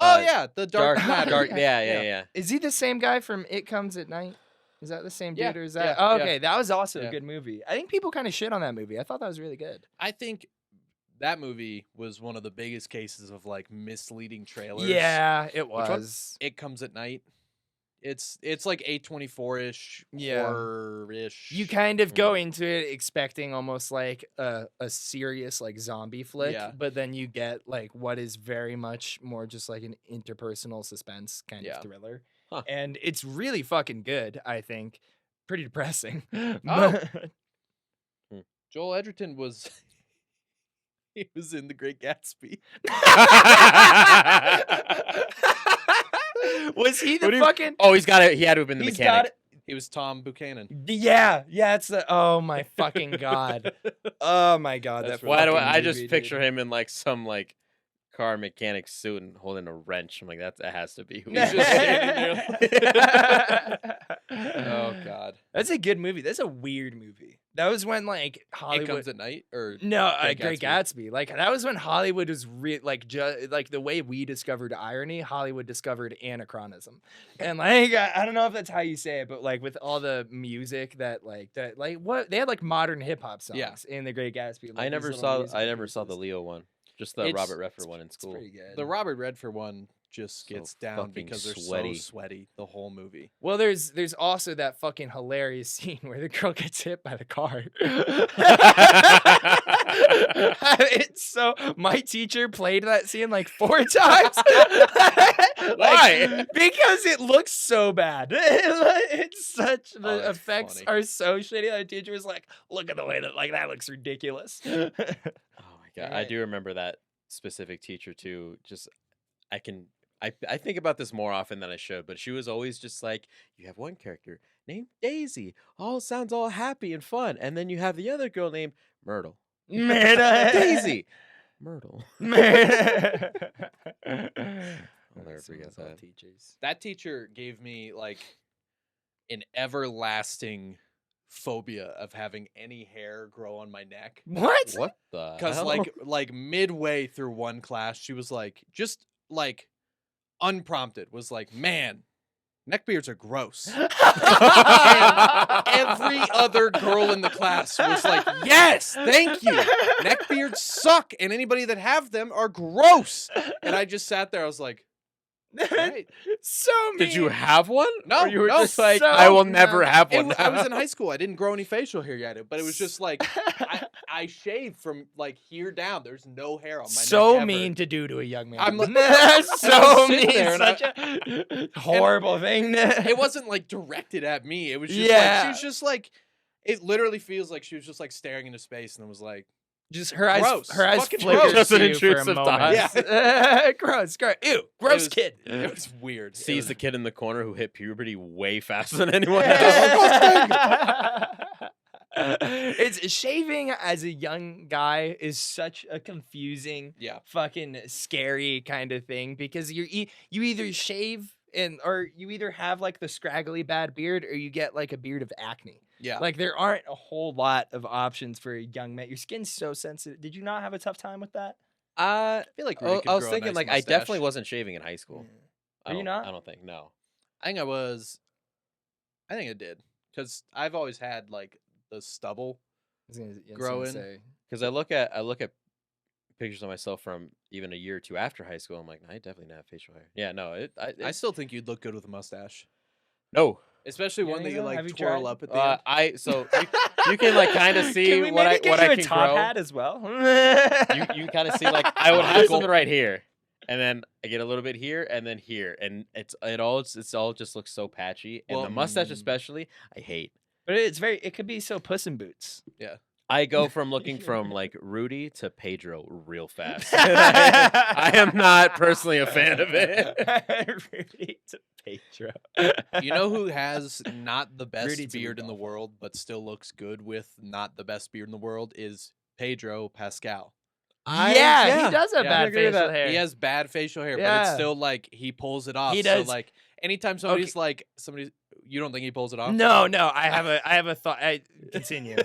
Oh yeah, the Dark, Dark, Matter. Dark. Yeah, Yeah. yeah. Is he the same guy from It Comes at Night? Is that the same dude, Yeah, or is that? yeah, Oh, yeah. okay, that was also Yeah. a good movie. I think people kind of shit on that movie. I thought that was really good. I think that movie was one of the biggest cases of like misleading trailers. Yeah, it one? was. It Comes at Night. It's like A24-ish, Yeah. horror-ish. You kind of go into it expecting almost like a serious like zombie flick, Yeah. but then you get like what is very much more just like an interpersonal suspense kind Yeah. of thriller. Huh. And it's really fucking good, I think. Pretty depressing. Oh. But- Joel Edgerton was he was in The Great Gatsby. Was he the What do you- fucking Oh, he had to have been the He's mechanic. got it. He was Tom Buchanan. Yeah, it's the oh my fucking god. Oh my god, That's that Why do fucking I just movie, picture dude. him in like some like car mechanic suit and holding a wrench? I'm like, that has to be who he He's is. just standing Oh God. That's a good movie. That's a weird movie. That was when like It Hollywood Comes at Night or No, Great Great Gatsby. Like that was when Hollywood was like the way we discovered irony, Hollywood discovered anachronism. And like I don't know if that's how you say it, but like with all the music that what they had like modern hip hop songs Yeah. in the Great Gatsby. Like, I these never little saw music the pieces. Leo one. Just the It's- Robert Redford one in It's school. pretty good. the Robert Redford one just So gets down fucking because they're sweaty. so sweaty the whole movie. Well, there's also that fucking hilarious scene where the girl gets hit by the car. It's so my teacher played that scene like 4 times. Why? Because it looks so bad. It's such Oh, the that's effects funny. are so shitty. The teacher was like, "Look at the way that looks ridiculous." Oh my god, I Right. do remember that specific teacher too. Just I think about this more often than I should, but she was always just like, you have one character named Daisy, sounds all happy and fun, and then you have the other girl named Myrtle. Daisy, Myrtle. I'll never forget that. Teachers. That teacher gave me like an everlasting phobia of having any hair grow on my neck. What? What the? Because hell? like midway through one class, she was like, just like unprompted, was like, man, neckbeards are gross. Every other girl in the class was like, yes, thank you. Neckbeards suck, and anybody that have them are gross. And I just sat there, I was like, right. So mean. Did you have one? No, Or you were no, just like, so- I will never have It one. was, I was in high school. I didn't grow any facial hair yet, but it was just like I shaved from like here down. There's no hair on my neck. so ever. mean to do to a young man. I'm like- so sitting mean. there and Such a horrible thing. It wasn't like directed at me. It was just like Yeah. she was just like. It literally feels like she was just like staring into space and it was like, just her eyes. Gross. Her eyes Fucking flickered gross. to Just an you for a intrusive thought. moment. Gross. Ew. Gross was- kid. it was weird. It Sees was- the kid in the corner who hit puberty way faster than anyone else. It's shaving as a young guy is such a confusing, Yeah. fucking scary kind of thing because you either shave or you either have like the scraggly bad beard or you get like a beard of acne. Yeah. Like there aren't a whole lot of options for a young man. Your skin's so sensitive. Did you not have a tough time with that? I feel like Rudy could I was grow a thinking nice like I mustache. definitely wasn't shaving in high school. Were you not? I don't think no. I think I was. I think I did because I've always had like the stubble. Growing. Because I look at pictures of myself from even a year or two after high school. I'm like, I definitely didn't have facial hair. Yeah, no, I still think you'd look good with a mustache, no. especially Yeah, one that you you know, like have you twirl tried? up at the end. You can like kind of see Can we what maybe I get what you I a can top grow. hat as well? You kind of see like I would have something right here, and then I get a little bit here, and then here, and it's all just looks so patchy, and Well, the mustache especially I hate. But it could be so Puss in Boots. I go from looking from like Rudy to Pedro real fast. I am not personally a fan of it. Rudy to Pedro. You know who has not the best Rudy to beard in the Rudolph. world, but still looks good with not the best beard in the world is Pedro Pascal. Yeah, he does have Yeah, I bad agree with facial that. hair. He has bad facial hair, but Yeah. it's still like he pulls it off. He does. So like anytime somebody's like you don't think he pulls it off? No, I have a thought. Continue.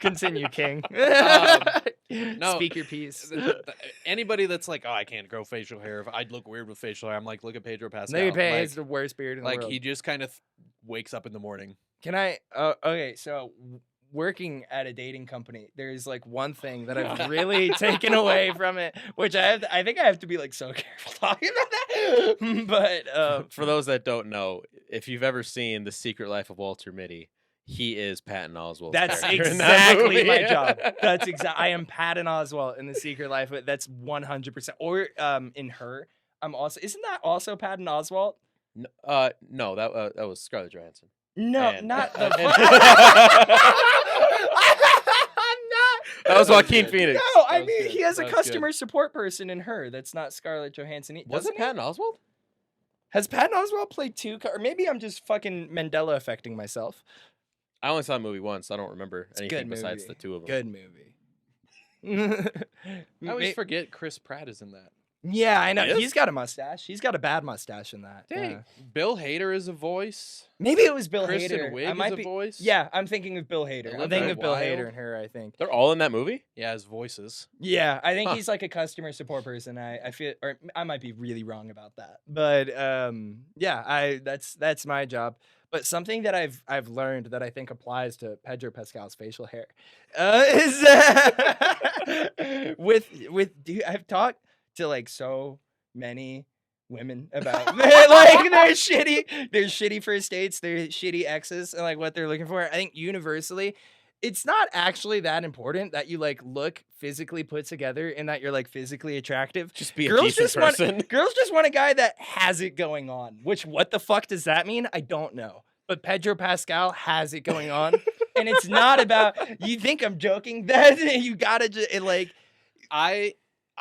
Continue, King. no. Speak your piece. Anybody that's like, oh, I can't grow facial hair. If I'd look weird with facial hair, I'm like, look at Pedro Pascal. Larry Pay like, is the worst beard in the like world. he just kind of wakes up in the morning. Can I? Okay, so working at a dating company, there's like one thing that I've really taken away from it, which I think I have to be like so careful talking about that. But For those that don't know, if you've ever seen The Secret Life of Walter Mitty, he is Patton Oswalt. that's character in that exactly movie. my job. That's I am Patton Oswalt in The Secret Life. That's 100%. Or in Her, I'm also. Isn't that also Patton Oswalt? No, that was Scarlett Johansson. No, And- not the. and- I'm not. That was Joaquin Phoenix. No, I That was mean good. he has a That was customer support person in Her. That's not Scarlett Johansson. Was Doesn't it he? Patton Oswalt? Has Patton Oswalt played two? Or maybe I'm just fucking Mandela affecting myself. I only saw the movie once. I don't remember It's a anything good besides movie. the two of them. Good movie. I always forget Chris Pratt is in that. Yeah, I know. He is? He's got a mustache. He's got a bad mustache in that. Dang. Yeah. Bill Hader is a voice. Maybe it was Bill Kristen Hader. Wiig I might is a be. voice. Yeah, I'm thinking of Bill Hader. I'm thinking Olivia of Bill Wilde. Hader and Her. I think. They're all in that movie? Yeah, his voices. Yeah, I think Huh. he's like a customer support person. I feel, or I might be really wrong about that, but yeah, that's my job. But something that I've learned that I think applies to Pedro Pascal's facial hair is I've talked to like so many women about like their shitty first dates, their shitty exes, and like what they're looking for. I think universally, it's not actually that important that you like look physically put together and that you're like physically attractive. Just be a Girls decent just want person. girls just want a guy that has it going on. Which what the fuck does that mean? I don't know. But Pedro Pascal has it going on, and it's not about. You think I'm joking? That you gotta just like.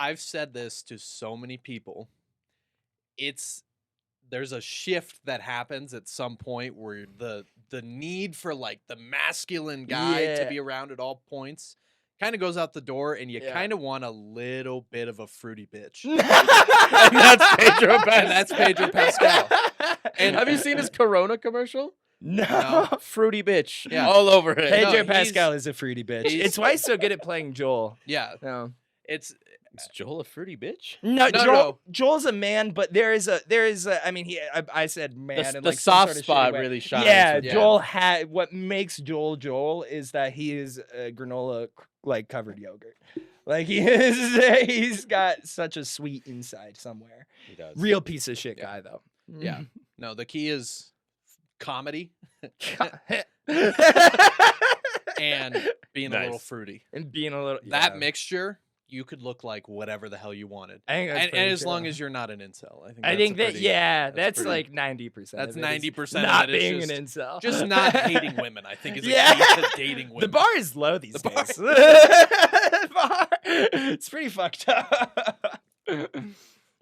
I've said this to so many people. There's a shift that happens at some point where the need for like the masculine guy to Yeah. be around at all points kind of goes out the door, and you Yeah. kind of want a little bit of a fruity bitch. And that's Pedro Pascal. And that's Pedro Pascal. And have you seen his Corona commercial? No. Fruity bitch. Yeah. All over it. Pedro he's- Pascal is a fruity bitch. he's- It's why he's so good at playing Joel. Yeah, No. it's Is Joel a fruity bitch? No, No, Joel, no. Joel's a man, but there is a. I mean, I said man, The, in the like some soft sort of shitty spot way. really shines. Yeah, with Yeah. Joel had what makes Joel is that he is granola like covered yogurt. Like he's got such a sweet inside somewhere. He does. Real piece of shit Yeah. guy though. yeah. No, the key is comedy and being a little Nice. fruity. and being a little That yeah. mixture, you could look like whatever the hell you wanted. I think that's And pretty as long true. as you're not an incel, I think. I that's think a that pretty- yeah, that's that's pretty- like 90%. That's of it is 90% not of it. being It's an incel. just not hating women. I think is a Yeah. key to dating women. The bar is low these The bar- days. The bar, it's pretty fucked up.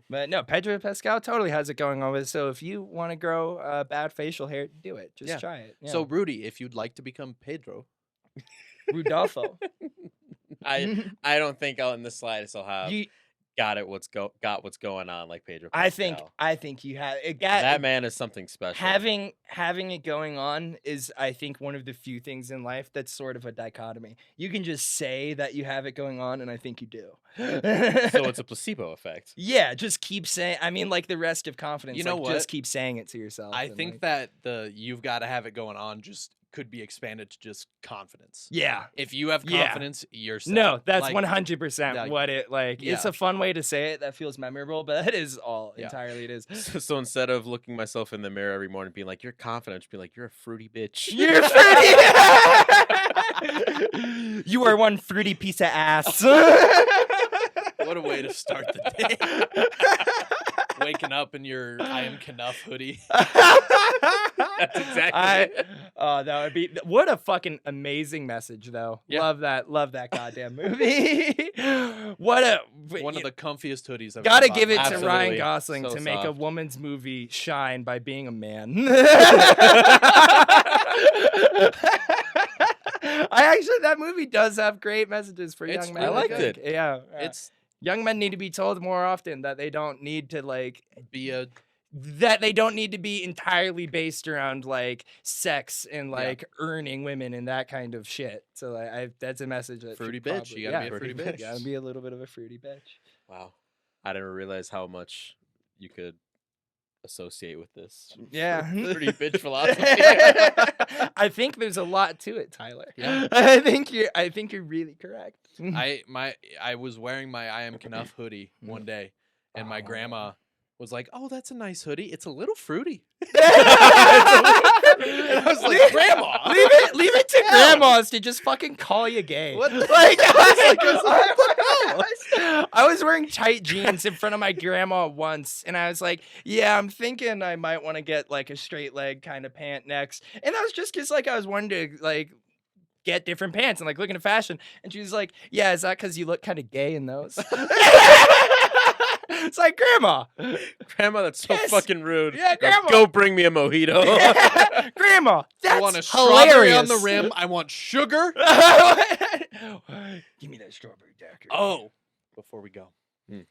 But no, Pedro Pascal totally has it going on with it. So if you want to grow bad facial hair, do it. Just Yeah. try it. Yeah. So Rudy, if you'd like to become Pedro, Rudolfo, I don't think in the slightest I'll have you, got what's going on like Pedro I Pascal. think you have it. That man is something special. Having it going on is, I think, one of the few things in life that's sort of a dichotomy. You can just say that you have it going on, and I think you do. So it's a placebo effect. Yeah, just keep saying. I mean, like the rest of confidence. You know like, what? Just keep saying it to yourself. I and, think like, that the you've got to have it going on just could be expanded to just confidence. Yeah. If you have Yeah. confidence, you're set. No, that's Like, 100% like, what it like. It's yeah. a fun way to say it that feels memorable, but that is all Yeah. entirely it is. So instead of looking myself in the mirror every morning being like, you're confident, just be like, you're a fruity bitch. You're fruity. You are one fruity piece of ass. What a way to start the day. Waking up in your I am Knuff hoodie. That's exactly it. That would be what a fucking amazing message though. Yeah. Love that goddamn movie. What a One of the comfiest hoodies I've Gotta ever bought give in it my to life. Ryan Absolutely. Gosling So to make a soft. woman's movie shine by being a man. That movie does have great messages for It's young men. really I liked think. it. Yeah, It's young men need to be told more often that they don't need to be a that they don't need to be entirely based around like sex and Yeah. like earning women and that kind of shit. So that's a message that Fruity should bitch. probably- You gotta be a fruity fruity bitch. bitch. Gotta be a little bit of a fruity bitch. Wow. I didn't realize how much you could associate with this. Yeah. Fruity bitch philosophy. I think there's a lot to it, Tyler. Yeah. I think you're really correct. I was wearing my I Am Knuff hoodie one day, and my grandma was like, "Oh, that's a nice hoodie. It's a little fruity." And I was like, "Grandma, leave it to grandmas to just fucking call you gay." What the- Like, I was wearing tight jeans in front of my grandma once, and I was like, "Yeah, I'm thinking I might want to get like a straight leg kind of pant next." And that was just because like I was wanting to like get different pants and like looking at fashion. And she was like, "Yeah, is that because you look kind of gay in those?" It's like, Grandma. Grandma, that's so Yes. fucking rude. Yeah, Now Grandma. go bring me a mojito. Grandma, that's I want a strawberry hilarious. on the rim. I want sugar." Give me that strawberry daiquiri. Oh, before we go, Hmm.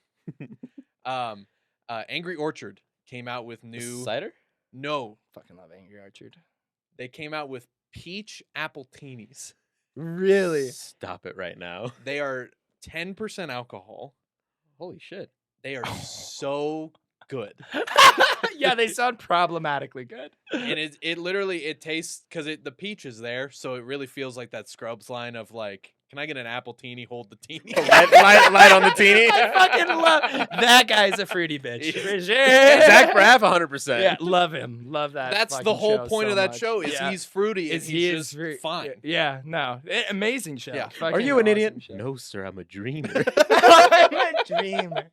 Angry Orchard came out with new. Cider? No, Fucking love Angry Orchard. they came out with peach apple teenies. Really? Stop it right now. They are 10% alcohol. Holy shit. They are so good, Yeah, they sound problematically good. and it literally it tastes because the peach is there, so it really feels like that Scrubs line of like, "Can I get an apple teeny? Hold the teeny." Light on the teeny. I fucking love that guy's a fruity bitch. For sure. Zach Braff, 100%. Yeah, love him. Love that. That's the fucking whole show point so of that much. show is Yeah. he's fruity and Is he's he just is fine. Yeah, no, amazing show. Yeah. Are Fucking you an awesome idiot? show. No, sir. I'm a dreamer. I'm a dreamer.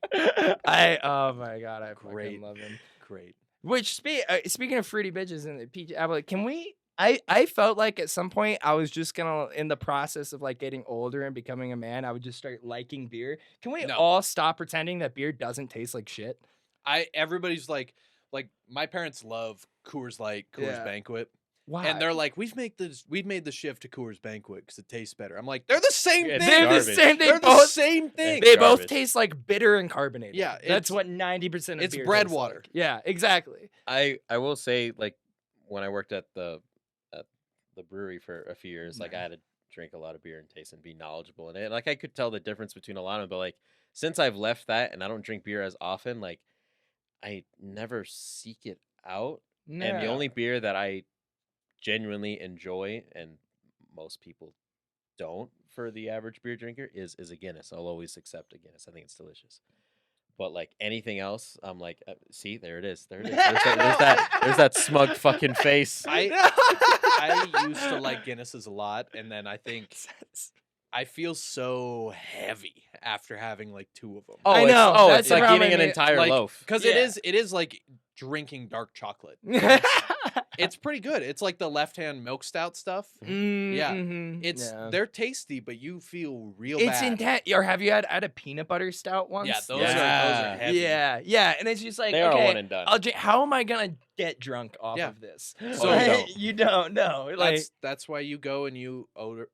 Oh my god, I Great. fucking love him. Great. Which speaking of fruity bitches and the peach apple, can we? I felt like at some point I was just gonna, in the process of like getting older and becoming a man, I would just start liking beer. Can we No. all stop pretending that beer doesn't taste like shit? Everybody's like my parents love Coors Light, Coors Yeah. Banquet. Why? And they're like, we've made the shift to Coors Banquet because it tastes better. I'm like, they're the same Yeah, thing. they're the garbage. same. They They're the both same thing. they both garbage. taste like bitter and carbonated. Yeah, that's it's- what 90% of it's beer bread tastes water. like. Yeah, exactly. I will say, like, when I worked at the brewery for a few years, like, I had to drink a lot of beer and taste and be knowledgeable in it. Like, I could tell the difference between a lot of them, but like, since I've left that and I don't drink beer as often, like, I never seek it out. And the only beer that I genuinely enjoy, and most people don't for the average beer drinker, is a Guinness. I'll always accept a Guinness. I think it's delicious. But like anything else, I'm like, see, there it is. There it is. There's that smug fucking face. I used to like Guinnesses a lot, and then I think I feel so heavy after having like 2 of them. Oh, I it's, know, oh, that's it's like the eating an problem. entire Like, loaf. because Yeah. it is like drinking dark chocolate. It's pretty good. It's like the left-hand milk stout stuff. Yeah. They're tasty, but you feel real It's bad. intense. Or have you had a peanut butter stout once? Yeah, those Yeah. are heavy. Yeah, and it's just like, They are okay, one and done. I'll how am I gonna get drunk off Yeah. of this? So- Like, you don't know. Like That's why you go and you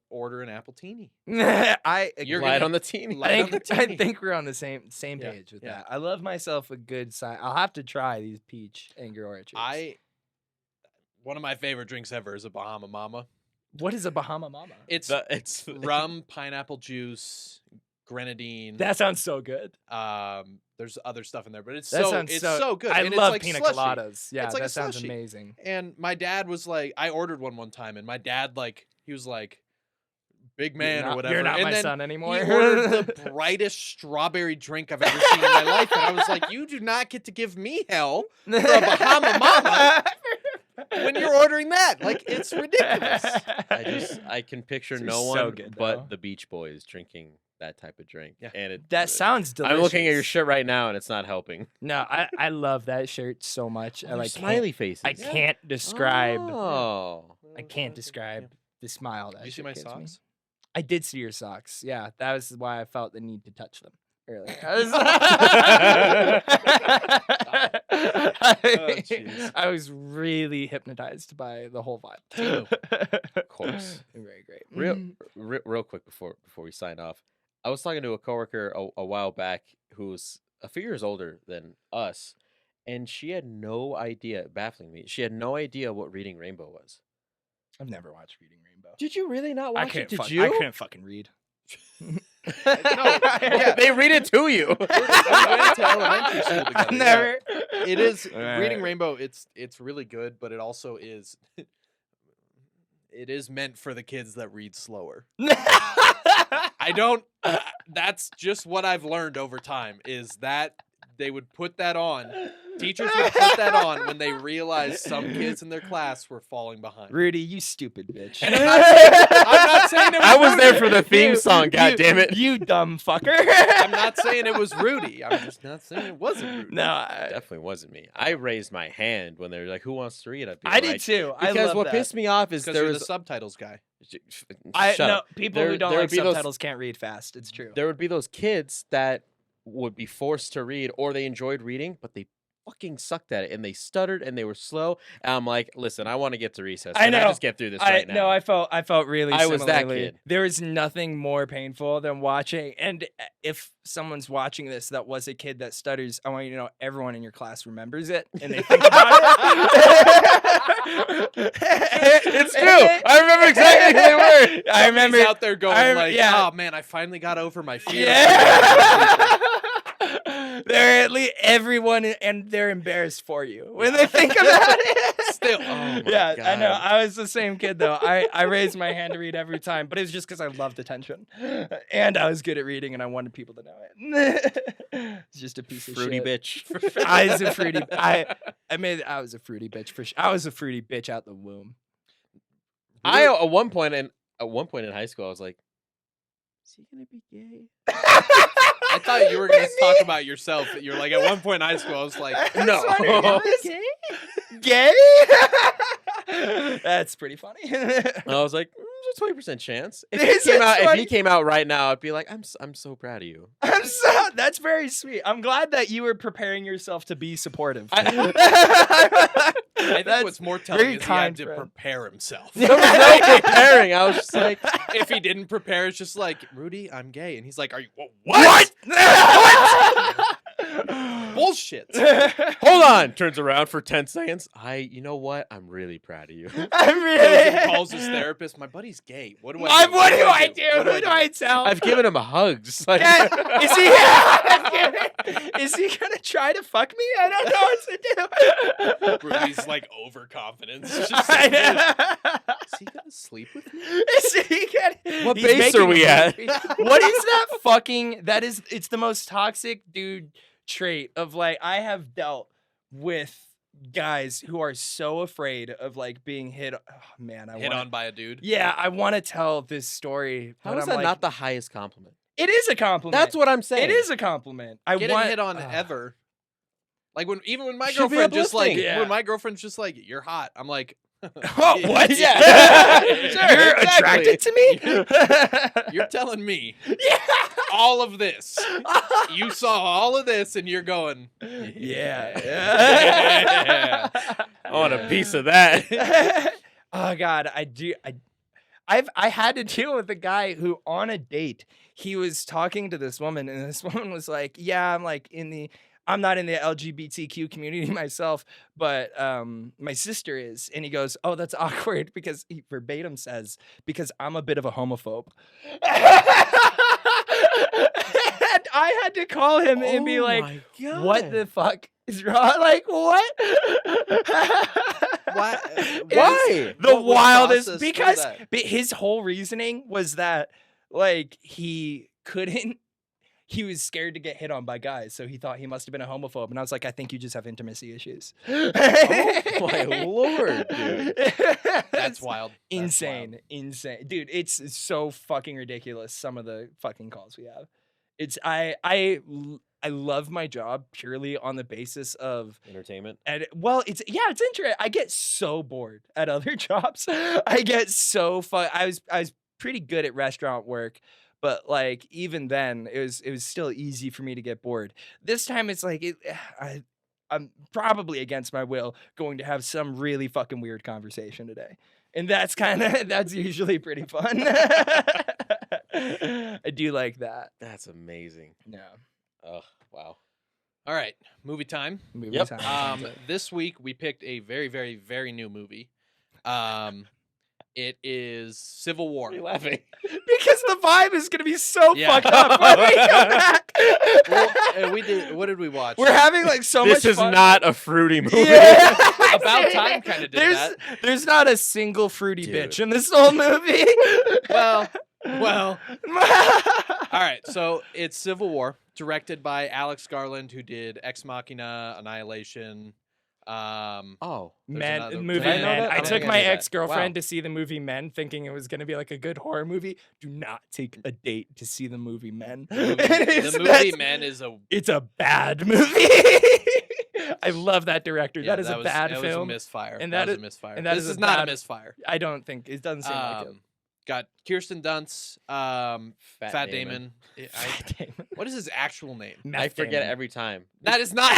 order an apple teeny. You're Light on the teeny. Light on the I teeny. think we're on the same Yeah, page with yeah. that. I love myself a good side. I'll have to try these peach Angry Orchards. One of my favorite drinks ever is a Bahama Mama. What is a Bahama Mama? It's It's rum, pineapple juice, grenadine. That sounds so good. There's other stuff in there, but it's That so sounds it's so, so good. I and love it's like pina slushy. coladas. Yeah, It's like that a sounds slushy. amazing. And my dad was like, I ordered one time, and my dad he was like, big man or whatever. You're not and my then son anymore. He ordered the brightest strawberry drink I've ever seen in my life, and I was like, you do not get to give me hell for a Bahama Mama when you're ordering that. Like, it's ridiculous. I can picture It's no so one good, but though. the Beach Boys drinking that type of drink. Yeah. And That sounds delicious. I'm looking at your shirt right now, and it's not helping. No, I love that shirt so much. I like smiley faces. I can't describe. Oh. I can't describe the smile that Did you see shirt my gives me. socks? I did see your socks. Yeah, that was why I felt the need to touch them earlier. jeez. I was really hypnotized by the whole vibe. Of course. Very great. Real quick before we sign off, I was talking to a coworker a while back who's a few years older than us, and she had no idea. Baffling me, she had no idea what Reading Rainbow was. I've never watched Reading Rainbow. Did you really not watch it? Did I you? couldn't fucking read. Yeah. They read it to you. We went to elementary school together. Never. It is Alright. Reading Rainbow. It's really good, but it also is. It is meant for the kids that read slower. I don't. That's just what I've learned over time. Is that they would put that on. Teachers would put that on when they realized some kids in their class were falling behind. Rudy, you stupid bitch. And I'm not saying it was I was there Rudy. for the theme song. God damn it! You dumb fucker. I'm not saying it was Rudy. I'm just not saying it wasn't Rudy. No, Definitely wasn't me. I raised my hand when they were like, "Who wants to read?" I'd be I like, did too. I Because love what that. pissed me off is Because there you're was the subtitles guy. Shut no, up. people There- who don't there like would be those- subtitles can't read fast. It's true. There would be those kids that would be forced to read, or they enjoyed reading, but they fucking sucked at it, and they stuttered and they were slow. And I'm like, listen, I want to get to recess. I Can know. just get through this right now. No, I felt really. I was that similarly. kid. There is nothing more painful than watching. And if someone's watching this that was a kid that stutters, I want you to know everyone in your class remembers it and they think about it. It's true. I remember exactly who they were. I remember. Somebody's out there going like, yeah. "Oh man, I finally got over my fear." Yeah. They're at least everyone, and they're embarrassed for you when they think about it. Still. Oh my Yeah, I know. God. I was the same kid though. I raised my hand to read every time, but it was just because I loved attention, and I was good at reading, and I wanted people to know it. It's just a piece of Fruity shit. bitch. I was a fruity. I was a fruity bitch for sure. I was a fruity bitch out the womb. At one point in high school, I was like, "Is he gonna be gay?" I thought you were going to talk about yourself. You were like, at one point in high school, I was like, No. Gay? That's pretty funny. And I was like, "There's a 20% chance." If There's he came a out, if 20 he came out right now, I'd be like, I'm so proud of you." That's very sweet. I'm glad that you were preparing yourself to be supportive. I think That's what's more telling very is he had kind, to friend. prepare himself. There was no preparing. I was just like, If he didn't prepare, it's just like, "Rudy, I'm gay." And he's like, "Are you, What? Bullshit. "Hold on." Turns around for 10 seconds. You know what? I'm really proud of you. I'm Goes really. and calls his therapist. "My buddy's gay. What do I do? What do I do? What Who do I tell? I've given him hugs. Like, Is he? Is he gonna try to fuck me? I don't know what to do. Rudy's like overconfidence. It's just I like, know. is he gonna sleep with me? Is he gonna, What he's base are making we a at? movie. What is that fucking? That is. It's the most toxic dude trait of like I have dealt with guys who are so afraid of like being hit. Oh, man, Hit on by a dude. Yeah, I want to tell this story. how but is I'm that like, not the highest compliment? It is a compliment. That's what I'm saying. It is a compliment. I Getting want hit on ever. Like when my Should be girlfriend just like uplifting. Yeah. when my girlfri's just like, "You're hot," I'm like, Oh, what? Yeah. You're Exactly. attracted to me? "You're telling me Yeah. all of this. You saw all of this, and you're going, Yeah. I want a piece of that. Oh God, I do. I had to deal with a guy who on a date he was talking to this woman, and this woman was like, "Yeah, I'm not in the LGBTQ community myself, but my sister is." And he goes, "Oh, that's awkward," because he verbatim says, "Because I'm a bit of a homophobe." And I had to call him and be like, my God. "What the fuck is wrong? Like what?" "Why? Why? The What was wildest processed through because that? his whole reasoning was that like he couldn't. He was scared to get hit on by guys, so he thought he must have been a homophobe. And I was like, I think you just have intimacy issues. Oh my lord, dude. That's wild. That's Insane, wild. insane, dude. It's so fucking ridiculous. Some of the fucking calls we have. It's I love my job purely on the basis of Entertainment. and it's interesting. I get so bored at other jobs. I get so fun. I was pretty good at restaurant work, but like even then it was still easy for me to get bored. This time it's like I'm probably against my will going to have some really fucking weird conversation today. And that's usually pretty fun. I do like that. That's amazing. Yeah. Oh, wow. All right, movie time. Movie Yep. time. This week we picked a very, very, very new movie. It is Civil War. Why are you laughing? Because the vibe is gonna be so Yeah. fucked up when we come back. Well, we did. What did we watch? We're having like so much This is fun. not a fruity movie. Yeah. About Time kinda did that. There's not a single fruity Dude. bitch in this whole movie. Well. All right, so it's Civil War, directed by Alex Garland, who did Ex Machina, Annihilation. Oh. Men, another- movie Did I know Men. that? I I don't took think I my knew that. ex-girlfriend Wow. to see the movie Men, thinking it was going to be like a good horror movie. Do not take a date to see the movie Men. The movie Men is a It's a bad movie. I love that director. yeah, that is a was, bad that was film. a misfire. And that that was is- a misfire. and that This is is a not bad- a misfire. I don't think it doesn't seem like it. Got Kirsten Dunst, Fat Damon. Fat Damon. What is his actual name? I Meth forget Damon. every time. That is not.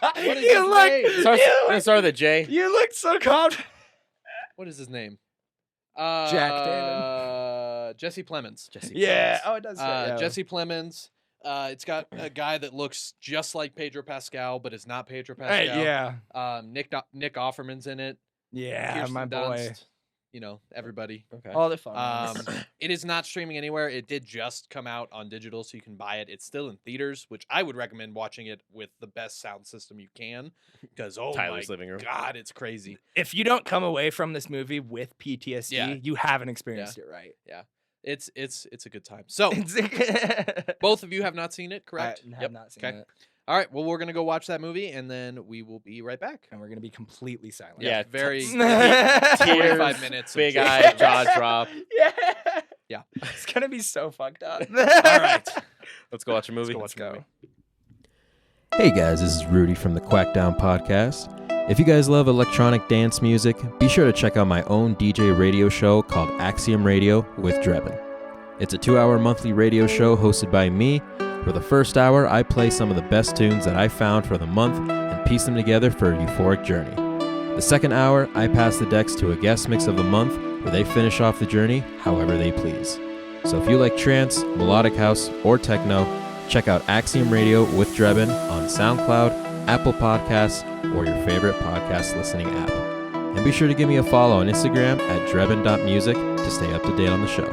What is his You look, name? Let's start with a J. you look so confident. What is his name? Jack Damon. Jesse Plemons. Jesse Yeah. Plemons. Oh, it does. Yeah. Jesse Plemons. It's got a guy that looks just like Pedro Pascal, but is not Pedro Hey, Pascal. yeah. Nick Offerman's in it. Yeah, Kirsten my boy. Dunst, you know, everybody. Okay. All the fun ones. It is not streaming anywhere. It did just come out on digital, so you can buy it. It's still in theaters, which I would recommend watching it with the best sound system you can, because Tyler's my living room. God, it's crazy. If you don't come away from this movie with PTSD, Yeah. you haven't experienced it right. It's a good time. So both of you have not seen it, correct? I have not seen Okay. it. All right. Well, we're gonna go watch that movie, and then we will be right back. And we're going to be completely silent. Yeah, Very Tears, 45 minutes. of Big just- eye, jaw drop. Yeah. Yeah. It's going to be so fucked up. All right. Let's go watch a movie. Let's go. Hey guys, this is Rudy from the Quackdown podcast. If you guys love electronic dance music, be sure to check out my own DJ radio show called XIII Radio with Drebin. It's a 2-hour monthly radio show hosted by me. For the first hour, I play some of the best tunes that I found for the month and piece them together for a euphoric journey. The second hour, I pass the decks to a guest mix of the month where they finish off the journey however they please. So if you like trance, melodic house, or techno, check out XIII Radio with Drebin on SoundCloud, Apple Podcasts, or your favorite podcast listening app. And be sure to give me a follow on Instagram at drebin.music to stay up to date on the show.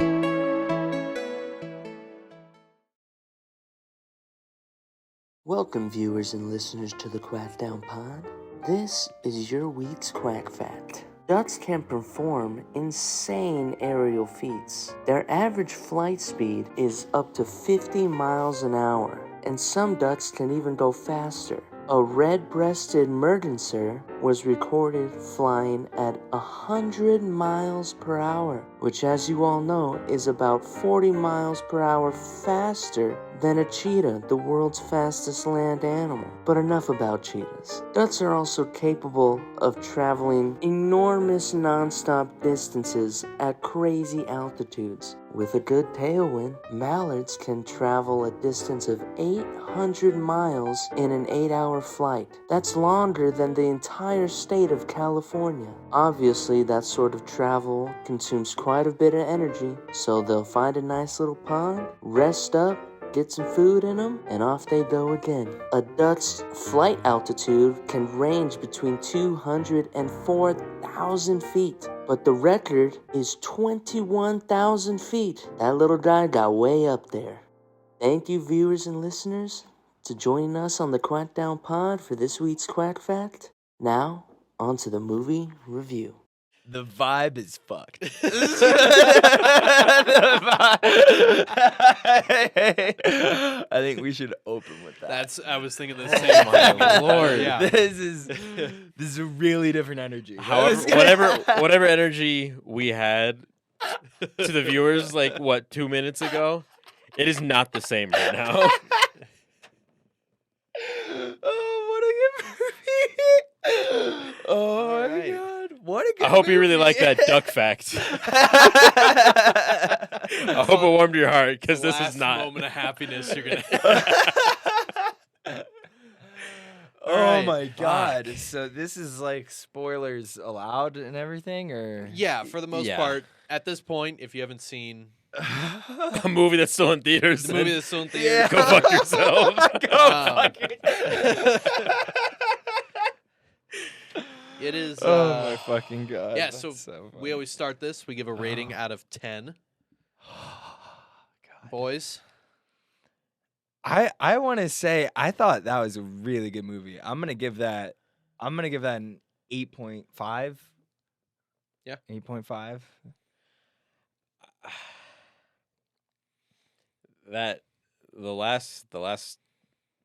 Welcome, viewers and listeners, to the Quackdown Pod. This is your week's Quack Fact. Ducks can perform insane aerial feats. Their average flight speed is up to 50 miles an hour, and some ducks can even go faster. A red-breasted merganser was recorded flying at 100 miles per hour, which, as you all know, is about 40 miles per hour faster than a cheetah, the world's fastest land animal. But enough about cheetahs. Ducks are also capable of traveling enormous non-stop distances at crazy altitudes. With a good tailwind, mallards can travel a distance of 800 miles in an 8-hour flight. That's longer than the entire state of California. Obviously, that sort of travel consumes quite a bit of energy, so they'll find a nice little pond, rest up, get some food in them, and off they go again. A duck's flight altitude can range between 200 and 4,000 feet, but the record is 21,000 feet. That little guy got way up there. Thank you, viewers and listeners, for joining us on the Quackdown Pod for this week's Quack Fact. Now, on to the movie review. The vibe is fucked. I think we should open with that. I was thinking the same. My lord. Yeah. This is a really different energy. However, whatever energy we had to the viewers, like, 2 minutes ago, it is not the same right now. Oh, what a good movie! Oh my Alright. god, what a good I hope you really movie. like that duck fact. I hope it warmed your heart, because this is Last not. moment of happiness you're gonna. Oh Alright. my god! So this is like spoilers allowed and everything, or Yeah, for the most Yeah. part. At this point, if you haven't seen A movie that's still in theaters. the movie then that's still in Yeah. theaters, Go fuck yourself. Go fuck you It is. Oh my fucking god. Yeah. That's So funny. we always start this. We give a rating out of 10. God. Boys. I want to say I thought that was a really good movie. I'm gonna give that an 8.5. Yeah. 8.5. That the last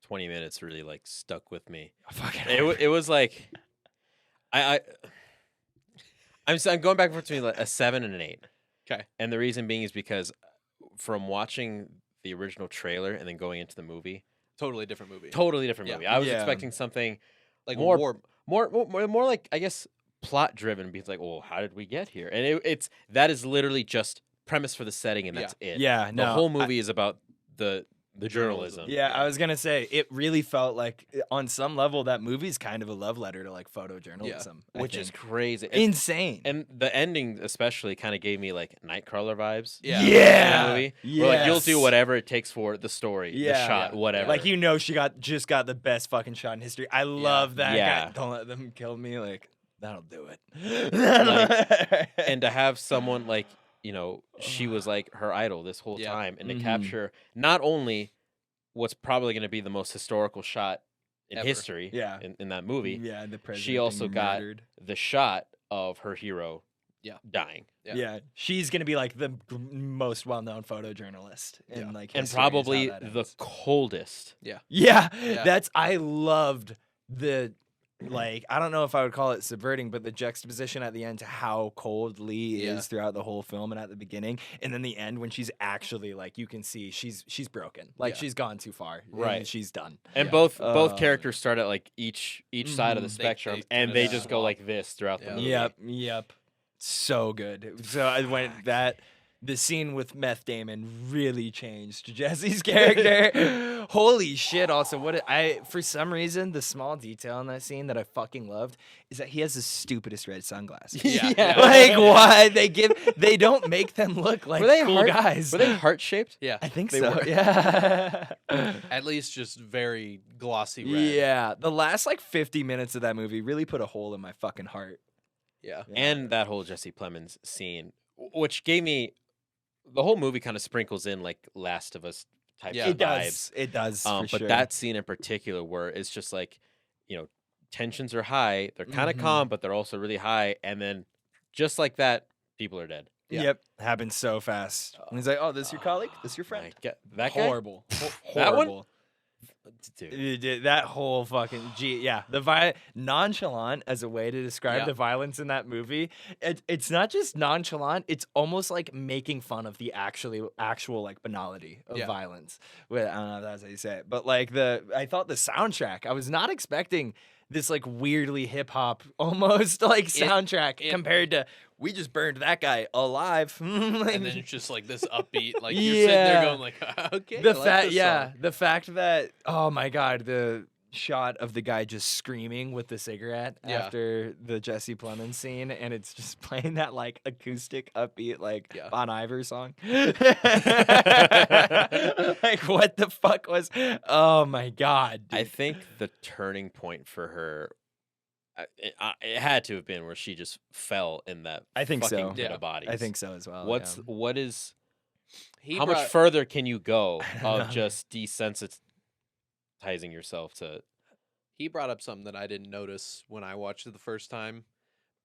20 minutes really like stuck with me. Fucking It was like I'm going back and forth between like a 7 and an 8. Okay. And the reason being is because from watching the original trailer and then going into the movie, Totally different movie. totally different Yeah. movie. I was Yeah. expecting something Like more like I guess plot driven. Because like, well, how did we get here? And it's that is literally just premise for the setting, and that's it. Yeah, no. The whole movie is about the journalism. Yeah, I was gonna say it really felt like on some level that movie's kind of a love letter to like photojournalism, I which is think. crazy. Insane. And the ending especially kind of gave me like Nightcrawler vibes. Yeah. Yeah. In the movie. Where like you'll do Yes. whatever it takes for the story, the Yeah. shot, Yeah. whatever. Like she just got the best fucking shot in history. I love that. Yeah. Guy. Don't let them kill me. Like that'll do it. and to have someone like, she was like her idol this whole Yeah. time, and to Mhm. capture not only what's probably going to be the most historical shot in Ever. history Yeah. in that movie, Yeah, the president. she also being got murdered. the shot of her hero Yeah. dying. Yeah. Yeah. She's gonna be like the most well-known photojournalist in Yeah. like And history is how probably that the ends. coldest. Yeah, Yeah. I loved the like I don't know if I would call it subverting, but the juxtaposition at the end to how cold Lee Yeah. is throughout the whole film and at the beginning, and then the end when she's actually like you can see she's broken, like Yeah. she's gone too far, Right. and she's done. And Yeah. both characters start at like each side of the Mhm. spectrum, they and kinda they just go swap. like this throughout the Yeah. movie. Yep. So good. So I went that the scene with Meth Damon really changed Jesse's character. Holy shit! Also, for some reason the small detail in that scene that I fucking loved is that he has the stupidest red sunglasses. Yeah. Yeah. Like why they don't make them look like Were they cool heart- guys. Were they heart shaped? Yeah. I think they so. were? Yeah. At least just very glossy red. Yeah. The last like 50 minutes of that movie really put a hole in my fucking heart. Yeah. And that whole Jesse Plemons scene, which gave me the whole movie kind of sprinkles in like Last of Us type Yeah. of It vibes. does. It does. But for sure. that scene in particular, where it's just like, tensions are high, they're kind of Mhm. calm, but they're also really high, and then just like that, people are dead. Yeah. Yep, happened so fast. And he's like, "Oh, this your colleague? This your friend?" That guy? Horrible, That one? horrible. Dude. That whole fucking the nonchalant as a way to describe Yeah. the violence in that movie. It's not just nonchalant; it's almost like making fun of the actual like banality of Yeah. violence. Well, I don't know if that's how you say it, but like I thought the soundtrack. I was not expecting this like weirdly hip hop almost like soundtrack compared to we just burned that guy alive. Like, And then it's just like this upbeat, like you're sitting there Yeah. going like, okay. the I like fact, this yeah, song. the fact that oh my god, the shot of the guy just screaming with the cigarette Yeah. after the Jesse Plemons scene, and it's just playing that like acoustic upbeat like Yeah. Bon Iver song. Like what the fuck was? Oh my god, I dude. think the turning point for her, it had to have been where she just fell in that I think fucking so. pit Yeah. of bodies. I think so as well. What is He how much brought- further can you go I don't of know. just desensitizing yourself to? He brought up something that I didn't notice when I watched it the first time,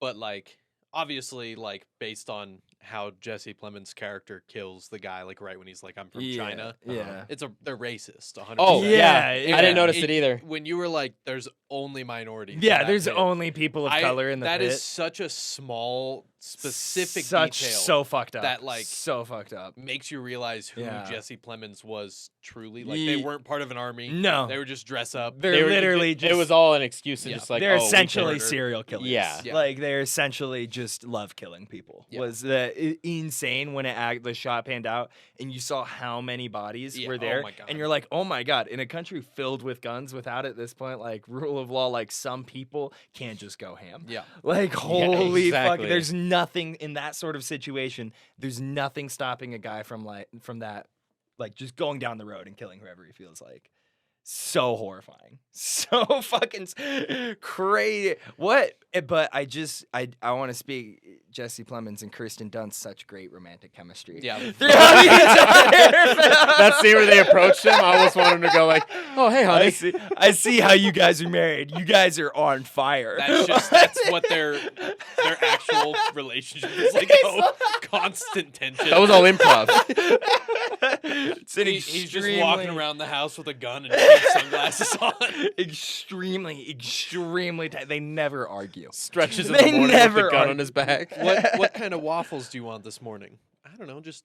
but like obviously like based on how Jesse Plemons' character kills the guy like right when he's like I'm from China. Yeah. They're racist 100%. Oh Yeah, yeah, yeah. I didn't notice it either. When you were like there's only minorities. in Yeah, that there's pit. only people of color in the That pit. is such a small specific Such detail so fucked up. that, like, so fucked up. makes you realize who Yeah. Jesse Plemons was truly. Like they Ye- weren't part of an army. No. They were just dress up. They're They were- literally it just was all an excuse to Yeah. just like they're oh, we essentially can- serial killers. Yeah. Yeah. Like they're essentially just love killing people. Yeah. Was insane when the shot panned out and you saw how many bodies Yeah, were oh there, my God. and you're like, oh my god! In a country filled with guns, without at this point like rule of law, like some people can't just go ham. Yeah. Like holy fuck! exactly. There's nothing in that sort of situation. There's nothing stopping a guy from that, like just going down the road and killing whoever he feels like. So horrifying. So fucking crazy. What? But I want to speak Jesse Plemons and Kirsten Dunst, such great romantic chemistry. Yeah. Throughout the entire film. That scene where they approached him, I almost wanted him to go like, "Oh, hey, honey." I see how you guys are married. You guys are on fire. That's what their actual relationship is like. Constant tension. That was all improv. He's just walking around the house with a gun and sunglasses on. Extremely tight. They never argue. Stretches in They the morning never with the gun argue. on his back. What kind of waffles do you want this morning? I don't know, just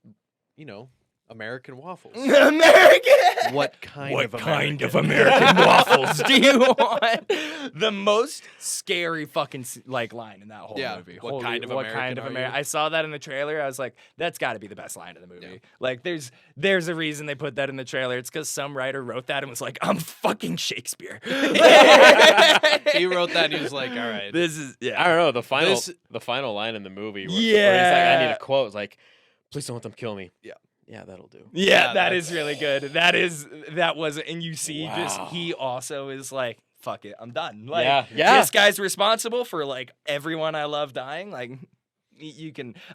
American waffles. American. What kind of American waffles do you want? The most scary fucking line in that whole movie. What kind of American are you? I saw that in the trailer. I was like, that's got to be the best line in the movie. Yeah. Like, there's a reason they put that in the trailer. It's because some writer wrote that and was like, I'm fucking Shakespeare. He wrote that and he was like, all right. This is I don't know, the final line in the movie where he's like, I need a quote. It's like, please don't let them kill me. Yeah, that'll do. Yeah, that is really good. That was, and you see he also is like, fuck it, I'm done. Like, this guy's responsible for like everyone I love dying. Like,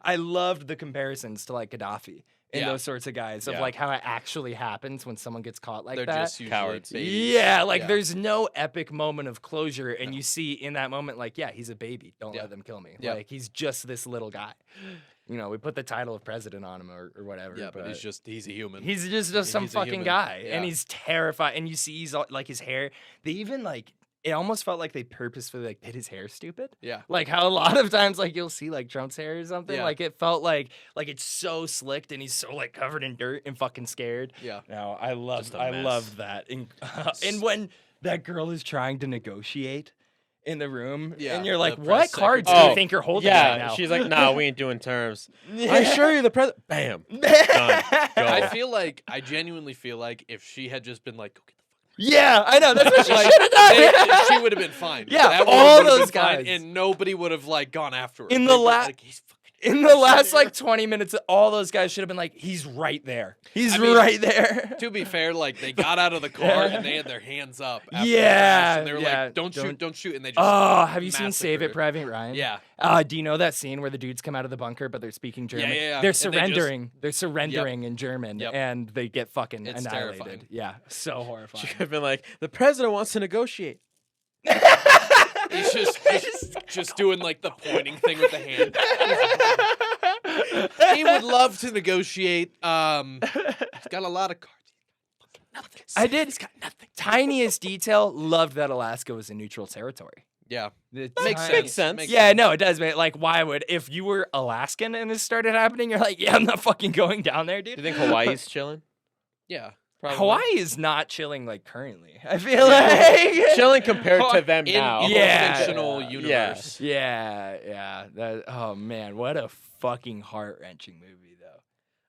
I loved the comparisons to like Gaddafi and those sorts of guys of like how it actually happens when someone gets caught like They're that. just usually Cowards. babies. Yeah, like there's no epic moment of closure, and you see in that moment, like, he's a baby. Don't let them kill me. Yeah. Like, he's just this little guy. We put the title of president on him or whatever. Yeah, but he's a human. He's just some He's a fucking human. guy, Yeah. and he's terrified. And you see, he's all, like his hair. They even like it almost felt like they purposefully like did his hair stupid. Yeah. Like how a lot of times like you'll see like Trump's hair or something. Yeah. Like it felt like it's so slicked and he's so like covered in dirt and fucking scared. Yeah. No, I Just a mess. love that. And when that girl is trying to negotiate in the room, and you're like, the what press cards do secretary. you think you're holding right now? She's like, nah, we ain't doing terms. I assure you the president. Bam. Done. Go. I genuinely feel like if she had just been like, go get the Yeah, I know. That's what she Like, should have done. she would have been fine. Yeah, That woman all would've been those fine, guys. and nobody would have like gone after her. In They'd the be la- like, he's fucking In the last like 20 minutes, all those guys should have been like, he's right there. He's I mean, right there. To be fair, like they got out of the car and they had their hands up. After the Yeah, crash, and they were yeah, like, "Don't shoot!" And they just Oh, have you seen Save It, massacred. Private Ryan? Yeah. Do you know that scene where the dudes come out of the bunker, but they're speaking German? yeah. They're And they just- surrendering. They're surrendering in German, Yep. and they get fucking It's annihilated. terrifying. Yeah, so horrifying. She could have been like, the president wants to negotiate. He's just doing like the pointing thing with the hand. He would love to negotiate. He's got a lot of cards. Nothing. I did. He's got nothing. Tiniest detail. Loved that Alaska was a neutral territory. Yeah. The Makes tiny- sense. sense. Makes Yeah, sense. no, it does, man. Like, why would if you were Alaskan and this started happening, you're like, yeah, I'm not fucking going down there, dude. Do you think Hawaii's chilling? Yeah. Probably. Hawaii is not chilling like currently. I feel like Chilling compared to them In now. the Yeah. fictional universe. Yeah. Oh man, what a fucking heart-wrenching movie, though.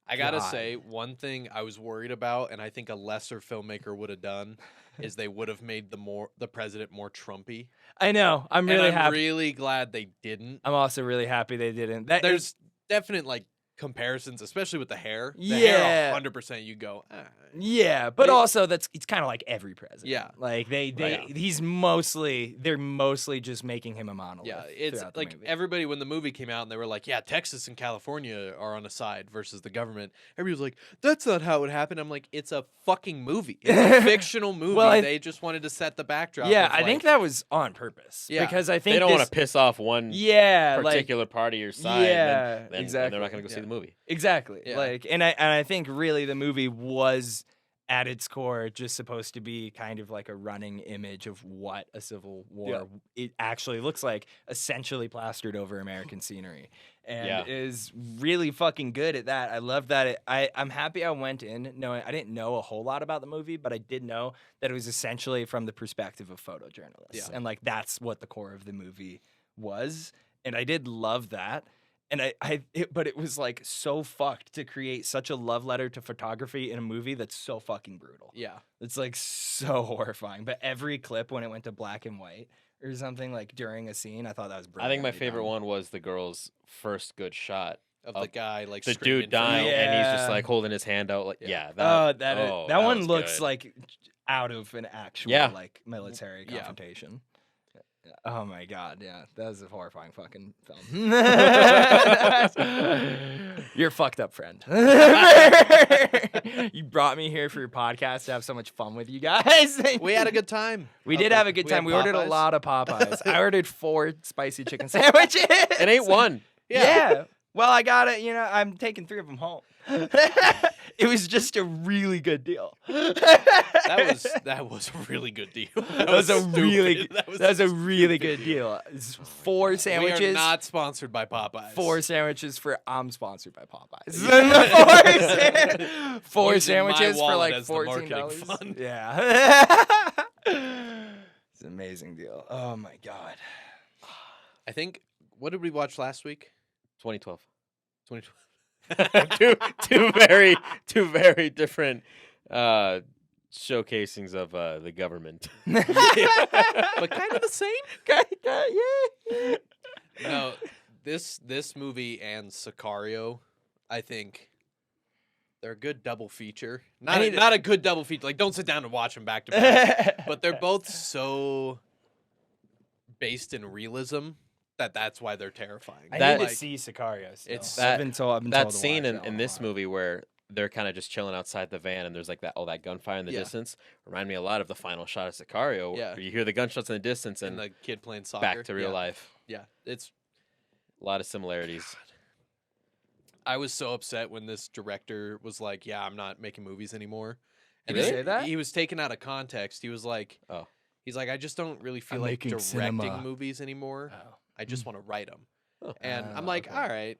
I gotta God. say, one thing I was worried about, and I think a lesser filmmaker would have done, is they would have made the president more Trumpy. I know. I'm And really I'm happy. really glad they didn't. I'm also really happy they didn't. That There's definite like comparisons, especially with the hair. The Yeah. hair, 100%. You go. yeah, but They- also it's kind of like every president. Yeah. like they Right. they're mostly just making him a monolith. Yeah, it's throughout the like movie. everybody when the movie came out and they were like, yeah, Texas and California are on a side versus the government. Everybody was like, that's not how it would happen. I'm like, it's a fucking movie. It's a fictional movie. Well, they just wanted to set the backdrop. Yeah, of, I think like- that was on purpose. Yeah. because I think They don't want this- to piss off one Yeah, like particular party or side. Yeah, and then exactly. they're not going to go see Yeah. the movie. exactly. Yeah. Like, and I think really the movie was at its core just supposed to be kind of like a running image of what a civil war it actually looks like, essentially plastered over American scenery, and Yeah. is really fucking good at that. I love that. I'm happy I went in knowing I didn't know a whole lot about the movie, but I did know that it was essentially from the perspective of photojournalists, Yeah. and like that's what the core of the movie was, and I did love that. And but it was like so fucked to create such a love letter to photography in a movie that's so fucking brutal. Yeah. It's like so horrifying. But every clip when it went to black and white or something like during a scene, I thought that was I brilliant. think my favorite one was the girl's first good shot. Of the guy like The screaming dude for dying, help. and he's just Yeah. like holding his hand out. Like, Yeah. that That one one was looks good. like out of an actual Yeah. like military Yeah. confrontation. Oh my god, yeah, that was a horrifying fucking film. You're a fucked up friend. You brought me here for your podcast to have so much fun with you guys. We had a good time. We did have a good We had time. We ordered a Popeyes. lot of Popeyes. I ordered 4 spicy chicken sandwiches. It ain't one. Yeah. Well, I got it. You know, I'm taking 3 of them home. It was just a really good deal. That was a really good deal. That was a really stupid. that was a really good deal. It's 4 We sandwiches. are not sponsored by Popeyes. 4 sandwiches for I'm sponsored by Popeyes. Yeah. 4 Using my sandwiches for wallet like as the marketing $14. fund. Yeah. It's an amazing deal. Oh my god. I think. What did we watch last week? 2012. 2012. two very different showcasings of the government. But kind of the same. Yeah. No, this movie and Sicario, I think they're a good double feature. Not a good double feature. Like, don't sit down and watch them back to back. But they're both so based in realism that's why they're terrifying. I That- need to see Sicario. Still. It's- I've been told that to scene watch in, that in one this a lot. movie where they're kind of just chilling outside the van and there's like all that gunfire in the Yeah. distance remind me a lot of the final shot of Sicario. Yeah. Where you hear the gunshots in the distance and and the kid playing soccer. back to real Yeah. life. Yeah, it's. A lot of similarities. I was so upset when this director was like, "Yeah, I'm not making movies anymore." Did And he he- say that? He was taken out of context. He was like, Oh. he's like, I just don't really feel I'm like making directing cinema." movies anymore. Oh. I just want to write them." Oh. And I'm like, okay. all right,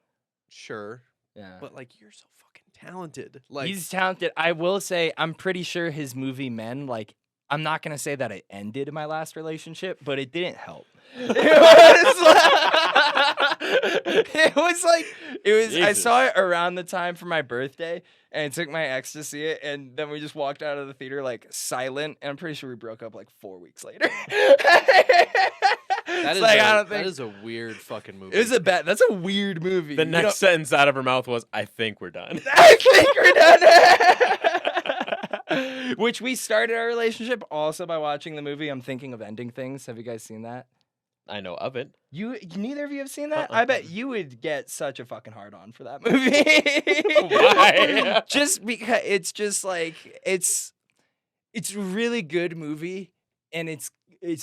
sure, Yeah. but like, you're so fucking talented. Like, He's talented. I will say, I'm pretty sure his movie Men, like, I'm not gonna say that it ended my last relationship, but it didn't help. It was like I Jesus. saw it around the time for my birthday, and I took my ex to see it, and then we just walked out of the theater like silent, and I'm pretty sure we broke up like 4 weeks later. that is like, a, I don't think that is a weird fucking movie. it was a bad. That's a weird movie. The You next don't- sentence out of her mouth was, "I think we're done." I think we're done. Which we started our relationship also by watching the movie I'm Thinking of Ending Things. Have you guys seen that? I know of it. Neither of you have seen that? Uh-uh. I bet you would get such a fucking hard on for that movie. Why? Just because it's just like it's a really good movie, and it's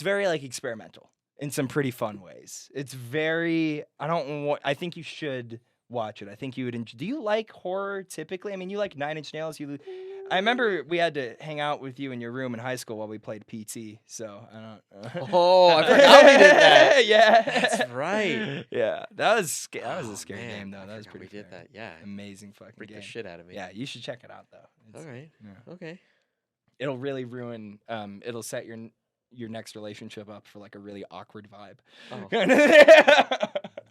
very like experimental in some pretty fun ways. It's very I think you should watch it. I think you would enjoy. Do you like horror typically? I mean, you like Nine Inch Nails. I remember we had to hang out with you in your room in high school while we played PT. So I don't. Oh, I forgot we did that. Yeah, That's right. Yeah, that was a Oh, scary man, game though. I That was forgot pretty. we did scary. that. Yeah. Amazing fucking Freaked game. the shit out of me. Yeah, you should check it out though. All right. Yeah. Okay. It'll really ruin. It'll set your next relationship up for like a really awkward vibe. Oh.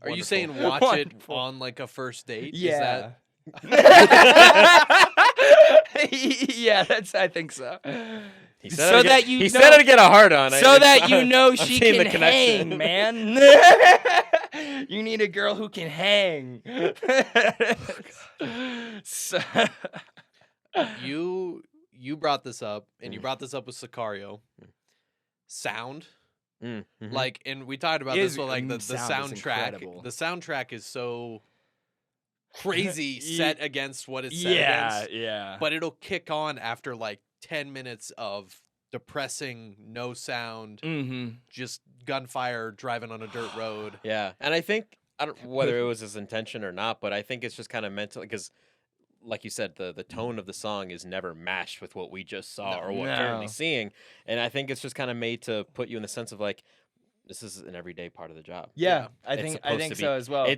Are you saying Wonderful. watch Wonderful. it on like a first date? Yeah. Is that... Yeah, I think so. He So said it to that get- you he know- said it to get a hard on. So that you know I'm she seeing the can connection. hang, man. You need a girl who can hang. So- you brought this up, and you brought this up with Sicario. Sound, Mhm. like, and we talked about It this, is- but like the sound is soundtrack. incredible. The soundtrack is so crazy set against what it's set yeah, against. yeah. But it'll kick on after like 10 minutes of depressing, no sound, Mm-hmm. just gunfire driving on a dirt road. Yeah, and I think I don't whether it was his intention or not, but I think it's just kind of mental because, like you said, the tone of the song is never matched with what we just saw or what we're currently No. seeing, and I think it's just kind of made to put you in the sense of like, this is an everyday part of the job. Yeah, I It's think supposed to be- so as well.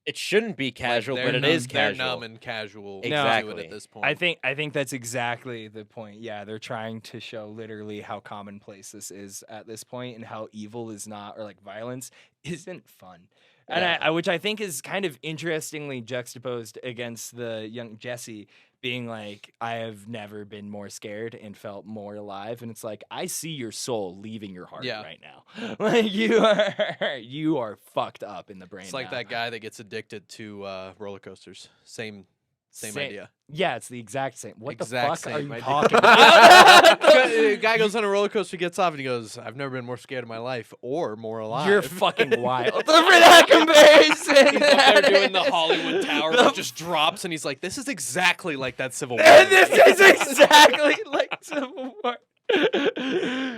It shouldn't be casual, Like, but they're it is numb- They're casual. numb and casual to it Exactly. at this point. I think that's exactly the point. Yeah, they're trying to show literally how commonplace this is at this point, and how evil is not, or like violence isn't fun. And Yeah. I which I think is kind of interestingly juxtaposed against the young Jesse being like, I have never been more scared and felt more alive. And it's like, I see your soul leaving your heart Yeah. right now. Like you are fucked up in the brain. It's like now. that guy that gets addicted to roller coasters. Same Same idea. Yeah, it's the exact same. What Exact the fuck are same you idea. talking about? The guy goes on a roller coaster, gets off, and he goes, "I've never been more scared in my life or more alive." You're fucking wild for that comparison. He's up there doing the Hollywood Tower that just drops, and he's like, "This is exactly like that Civil War." This is exactly like Civil War.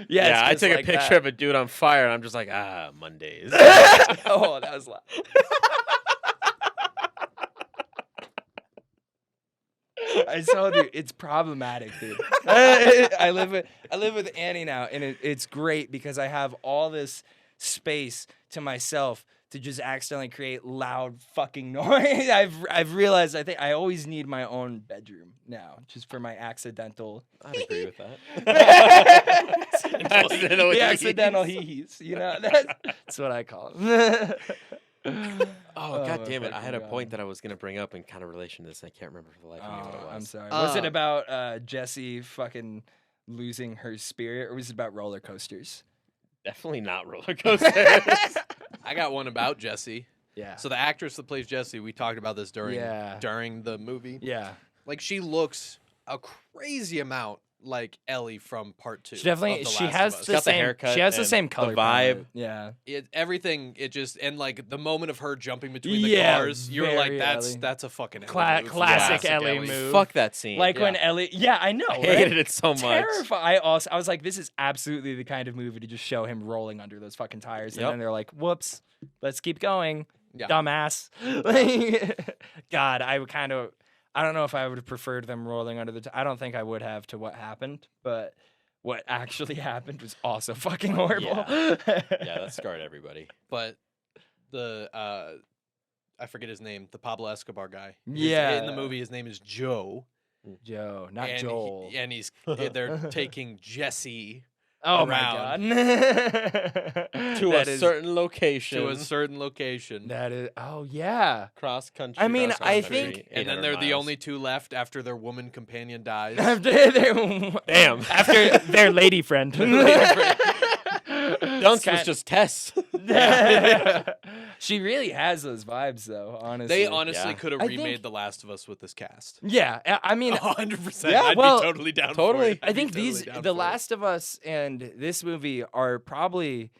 Yeah, I took a picture of a dude on fire, and I'm just like, Mondays. Oh, that was loud. I told you it's problematic, dude. I live with Annie now, and it's great because I have all this space to myself to just accidentally create loud fucking noise. I've realized I think I always need my own bedroom now, just for my accidental. I'd agree with that. The accidental he's, you know, that's what I call them. Oh, god damn it! I had a God. point that I was gonna bring up in kind of relation to this. I can't remember for the life of me what it was. I'm sorry. Was it about Jesse fucking losing her spirit, or was it about roller coasters? Definitely not roller coasters. I got one about Jesse. Yeah. So the actress that plays Jesse, we talked about this during Yeah. the movie. Yeah. Like, she looks a crazy amount like Ellie from Part 2. She definitely. of The She Last has of Us. the Got the same haircut She has the and same the color vibe. palette. Yeah. Everything, it just, and like the moment of her jumping between the Yeah, cars, you're like, very that's Ellie. a fucking Ellie move. Classic Ellie move. Fuck that scene. Like when Ellie. Yeah, I know. I right? hated it so much. Terrifying. I was like, this is absolutely the kind of movie to just show him rolling under those fucking tires, and Yep. then they're like, "Whoops, let's keep going, Yeah. dumbass." God, I don't know if I would have preferred them rolling under the. I don't think I would have to what happened, but what actually happened was also fucking horrible. Yeah, that scarred everybody. But the I forget his name, the Pablo Escobar guy. Yeah. In the movie, his name is Joe. Joe, not and Joel. and they're taking Jesse Oh around. my god. To That a is- certain location. to a certain location. That is. Oh yeah. cross country. I mean, cross I country, think- And then 800 they're the miles. only two left after their woman companion dies. Damn. After their lady friend. Dunst was just Tess. She really has those vibes, though. Honestly, They honestly Yeah. could have I remade think- The Last of Us with this cast. Yeah, I mean, 100%. Yeah, I'd well, be totally down totally. for it. I I'd be think totally these, down The for it. Last of Us and this movie are probably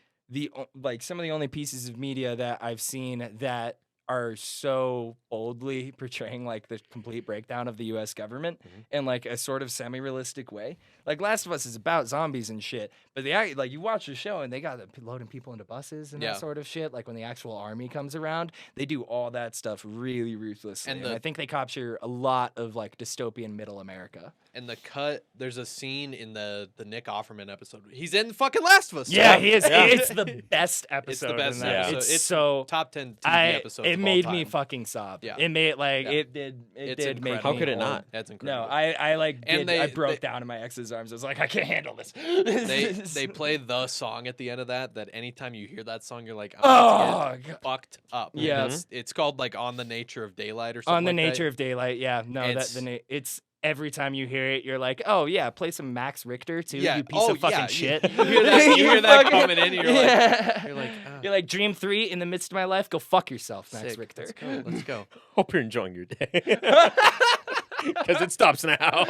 like some of the only pieces of media that I've seen that are so boldly portraying like the complete breakdown of the U.S. government in like a sort of semi-realistic way. Like Last of Us is about zombies and shit, but like you watch the show and they got loading people into buses and Yeah. that sort of shit. Like when the actual army comes around, they do all that stuff really ruthlessly. And And I think they capture a lot of like dystopian middle America. And the cut, there's a scene in the Nick Offerman episode. He's in fucking Last of Us. Yeah, too. he is. Yeah. It's the best episode. It's the best in that. episode. It's, It's so Top 10 TV episodes it of all made me time. fucking sob. Yeah. It made like Yeah. it did. It It's did make. incredible. me How could it old. not? That's No, incredible. I like And did, I they- broke down in my ex's arms. I was like, I can't handle this. They play the song at the end of that anytime you hear that song, you're like, I'm Oh, about to get God. fucked up. Yeah. It's called like On the Nature of Daylight or something On the like Nature that. of Daylight. Yeah, no, it's every time you hear it, you're like, oh yeah, play some Max Richter too. Yeah. You piece Oh, of fucking yeah. shit. You hear that, you hear that fucking- coming in, and you're like, You're like Dream 3 in the midst of my life. Go fuck yourself, Max sick. Richter. Let's go. Hope you're enjoying your day. Because it stops now.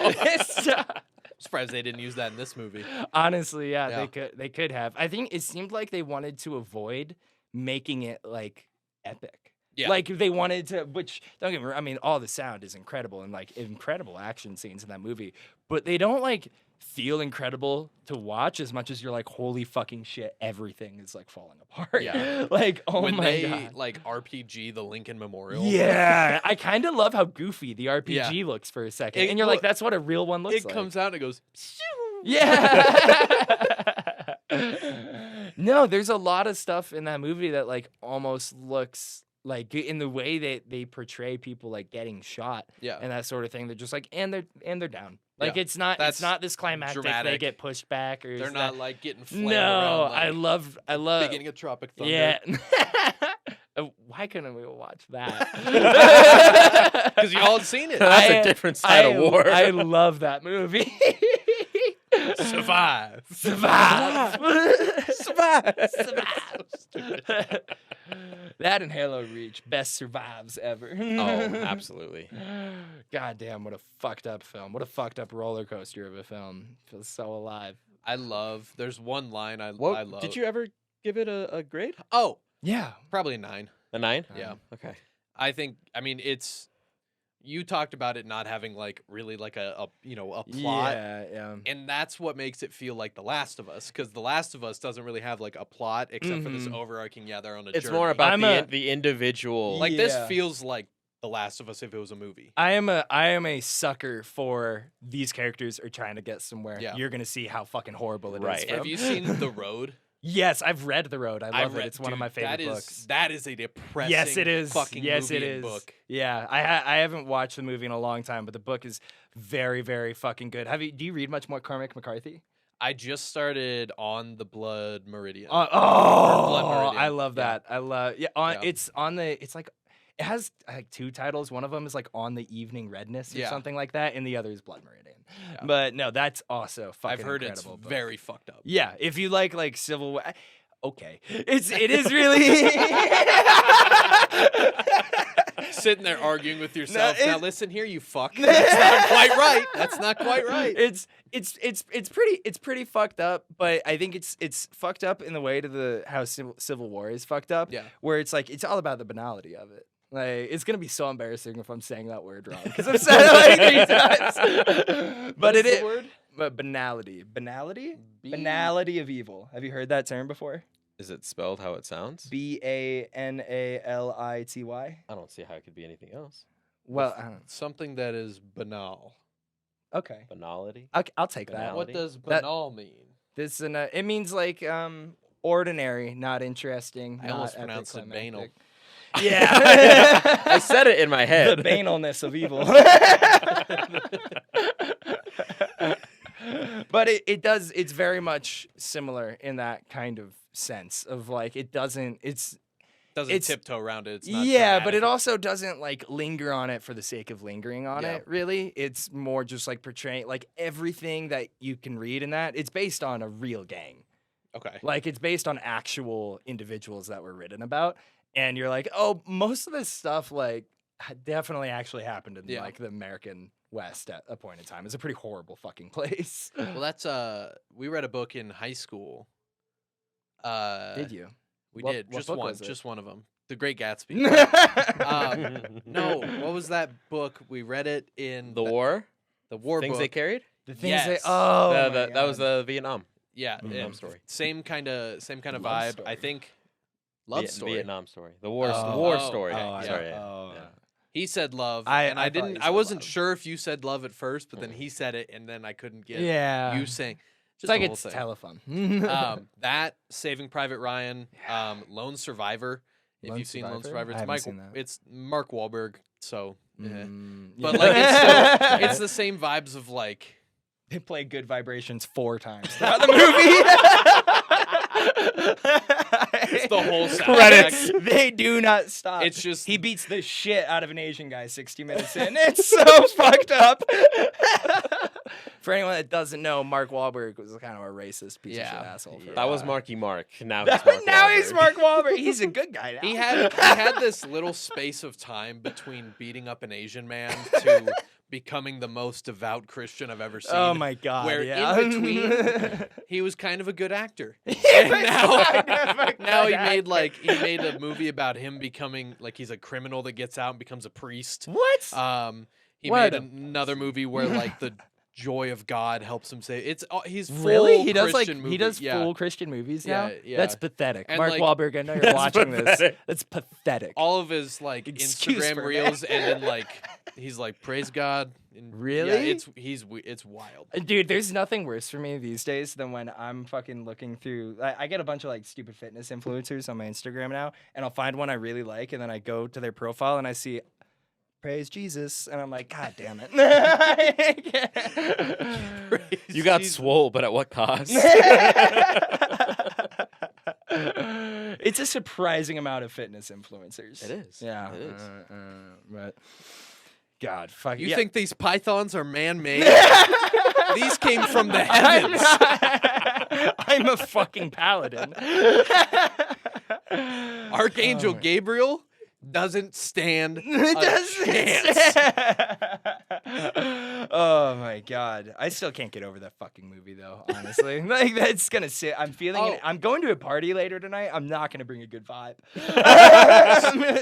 Surprised they didn't use that in this movie. Honestly, yeah, Yeah. they could have. I think it seemed like they wanted to avoid making it like epic. Yeah. Like they wanted to, which don't get me wrong, I mean, all the sound is incredible and like incredible action scenes in that movie, but they don't like feel incredible to watch as much as you're like, holy fucking shit, everything is like falling apart. Yeah. Like, oh when my they god. like RPG the Lincoln Memorial. Yeah, I kind of love how goofy the RPG Yeah. looks for a second, It- and you're well, like, "That's what a real one looks It like." comes out and it goes. Yeah. No, there's a lot of stuff in that movie that like almost looks like in the way that they portray people like getting shot Yeah. and that sort of thing. They're just like, and they're down. Like Yeah. it's not That's this climactic. They dramatic. get pushed back or They're is not that- like getting flamed No, around. I Like love. beginning of Tropic Thunder. Yeah. Why couldn't we watch that? Because y'all had seen it. That's a different side of war. I love that movie. Survive. Survive. Survive. Survive. That and Halo Reach, best survives ever. Oh, absolutely. God damn, what a fucked up film. What a fucked up roller coaster of a film. Feels so alive. There's one line I What love. did you ever give it a grade? Oh, Yeah. probably a 9. A 9? Yeah. Okay. I mean, you talked about it not having like really like a plot. Yeah. And that's what makes it feel like The Last of Us, because The Last of Us doesn't really have like a plot except for this overarching. Yeah, they're on a It's journey. more about I'm the individual. like this Yeah. feels like The Last of Us if it was a movie. I am a sucker for these characters are trying to get somewhere. Yeah. You're gonna see how fucking horrible it is. Right. for Have them. you seen The Road? Yes, I've read The Road. I love it. It's one of my Dude, favorite books. That is a depressing. Yes, it is. Fucking Yes, movie it and is. book. Yeah, I haven't watched the movie in a long time, but the book is very, very fucking good. Do you read much more Cormac McCarthy? I just started on the Blood Meridian. Oh, Blood Meridian. I love Yeah. that. I love It's like it has like 2 titles. One of them is like On the Evening Redness or Yeah. something like that, and the other is Blood Meridian. Yeah. But no, that's also fucking I've heard it's incredible book. very fucked up. Yeah, if you like Civil War, okay, it is really. Sitting there arguing with yourself. No, Now listen here, you fuck. That's not quite right. That's not quite right. It's pretty fucked up, but I think it's fucked up in the way to how Civil War is fucked up. Yeah. Where it's like it's all about the banality of it. Like it's gonna be so embarrassing if I'm saying that word wrong because I've said it like 3 times. But it is. word? But banality, banality of evil. Have you heard that term before? Is it spelled how it sounds? Banality. I don't see how it could be anything else. Well, I don't know. Something that is banal. Okay, Banality. I'll take that. Banality. What does That- banal mean? This it means like ordinary, not interesting. I not almost pronounced it banal. anticlimactic. Yeah, I said it in my head. the banalness of evil. But it's very much similar in that kind of sense of like Doesn't it's tiptoe around it. It's not yeah, but it dramatic. also doesn't like linger on it for the sake of lingering on Yeah. it, really. It's more just like portraying like everything that you can read in that, it's based on a real gang. Okay. Like it's based on actual individuals that were written about. And you're like, oh, most of this stuff like definitely actually happened in Yeah. like the American West at a point in time. It's a pretty horrible fucking place. Well, that's we read a book in high school. Did you? We What- did. what Just book one. was it? Just one of them. The Great Gatsby. No, what was that book? We read it in The war. The war Things book. they carried. The things Yes. they oh my That was God. the Vietnam. Yeah, Vietnam yeah. story. Same kind of Love vibe. I story. think. Love story. Vietnam story. The war. Oh, war oh, story. okay, I- Sorry. oh. Yeah. He said love, I and I thought didn't. you I said wasn't love. sure if you said love at first, but then he said it, and then I couldn't get Yeah. you saying. It's Just like the whole it's thing. telephone. That Saving Private Ryan, Lone Survivor. If Lone you've seen Lone Survivor? Survivor, I it's haven't Mike. seen that. It's Mark Wahlberg. So, yeah. But but like it's the same vibes of like. they play Good Vibrations 4 times throughout the movie. It's the whole Credits. soundtrack. They do not stop. It's just- he beats the shit out of an Asian guy 60 minutes in. It's so fucked up. For anyone that doesn't know, Mark Wahlberg was kind of a racist piece of shit asshole. For a That was while. Marky Mark. Now he's Mark now Wahlberg. he's Mark Wahlberg. He's a good guy now. He had this little space of time between beating up an Asian man to becoming the most devout Christian I've ever seen. Oh my god! Where yeah. in between he was kind of a good actor. He And was kind of a now good he made a movie about him becoming like he's a criminal that gets out and becomes a priest. What? He What? made another movie where like the joy of God helps him say it's he's full Really? He does Christian like movie. he does yeah. full Christian movies now. Yeah, yeah. That's pathetic. And, Mark like- Wahlberg, I know you're That's watching this. pathetic. That's pathetic. All of his like Excuse Instagram for reels that. and then like he's like praise God. And, Really? Yeah, it's wild. Dude, there's nothing worse for me these days than when I'm fucking looking through. I get a bunch of like stupid fitness influencers on my Instagram now, and I'll find one I really like, and then I go to their profile and I see, praise Jesus, and I'm like, God damn it. You got swole, but at what cost? It's a surprising amount of fitness influencers. It is. Yeah. It is. But God, fuck You yeah. think these pythons are man-made? These came from the heavens. I'm a fucking paladin. Archangel Oh, Gabriel doesn't stand a it chance. Oh my god, I still can't get over that fucking movie though. Honestly, like that's gonna sit. I'm feeling. Oh. I'm going to a party later tonight. I'm not gonna bring a good vibe.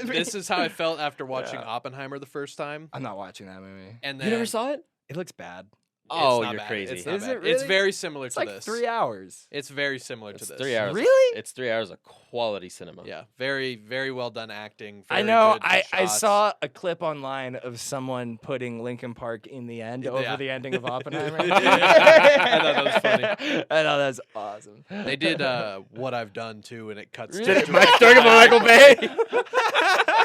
This is how I felt after watching Oppenheimer the first time. I'm not watching that movie. And then You never saw it? It looks bad. Oh, not you're bad. crazy. It's not Is bad. it It's really? very similar It's to like this. 3 hours. It's very similar It's to this. 3 hours. Really? It's 3 hours of quality cinema. Yeah, very, very well done acting. I very know. good I shots. saw a clip online of someone putting Linkin Park in the end over Yeah. the ending of Oppenheimer. Yeah. I thought that was funny. I know that's awesome. They did What I've Done too, and it cuts to Really? Talking about Michael Bay.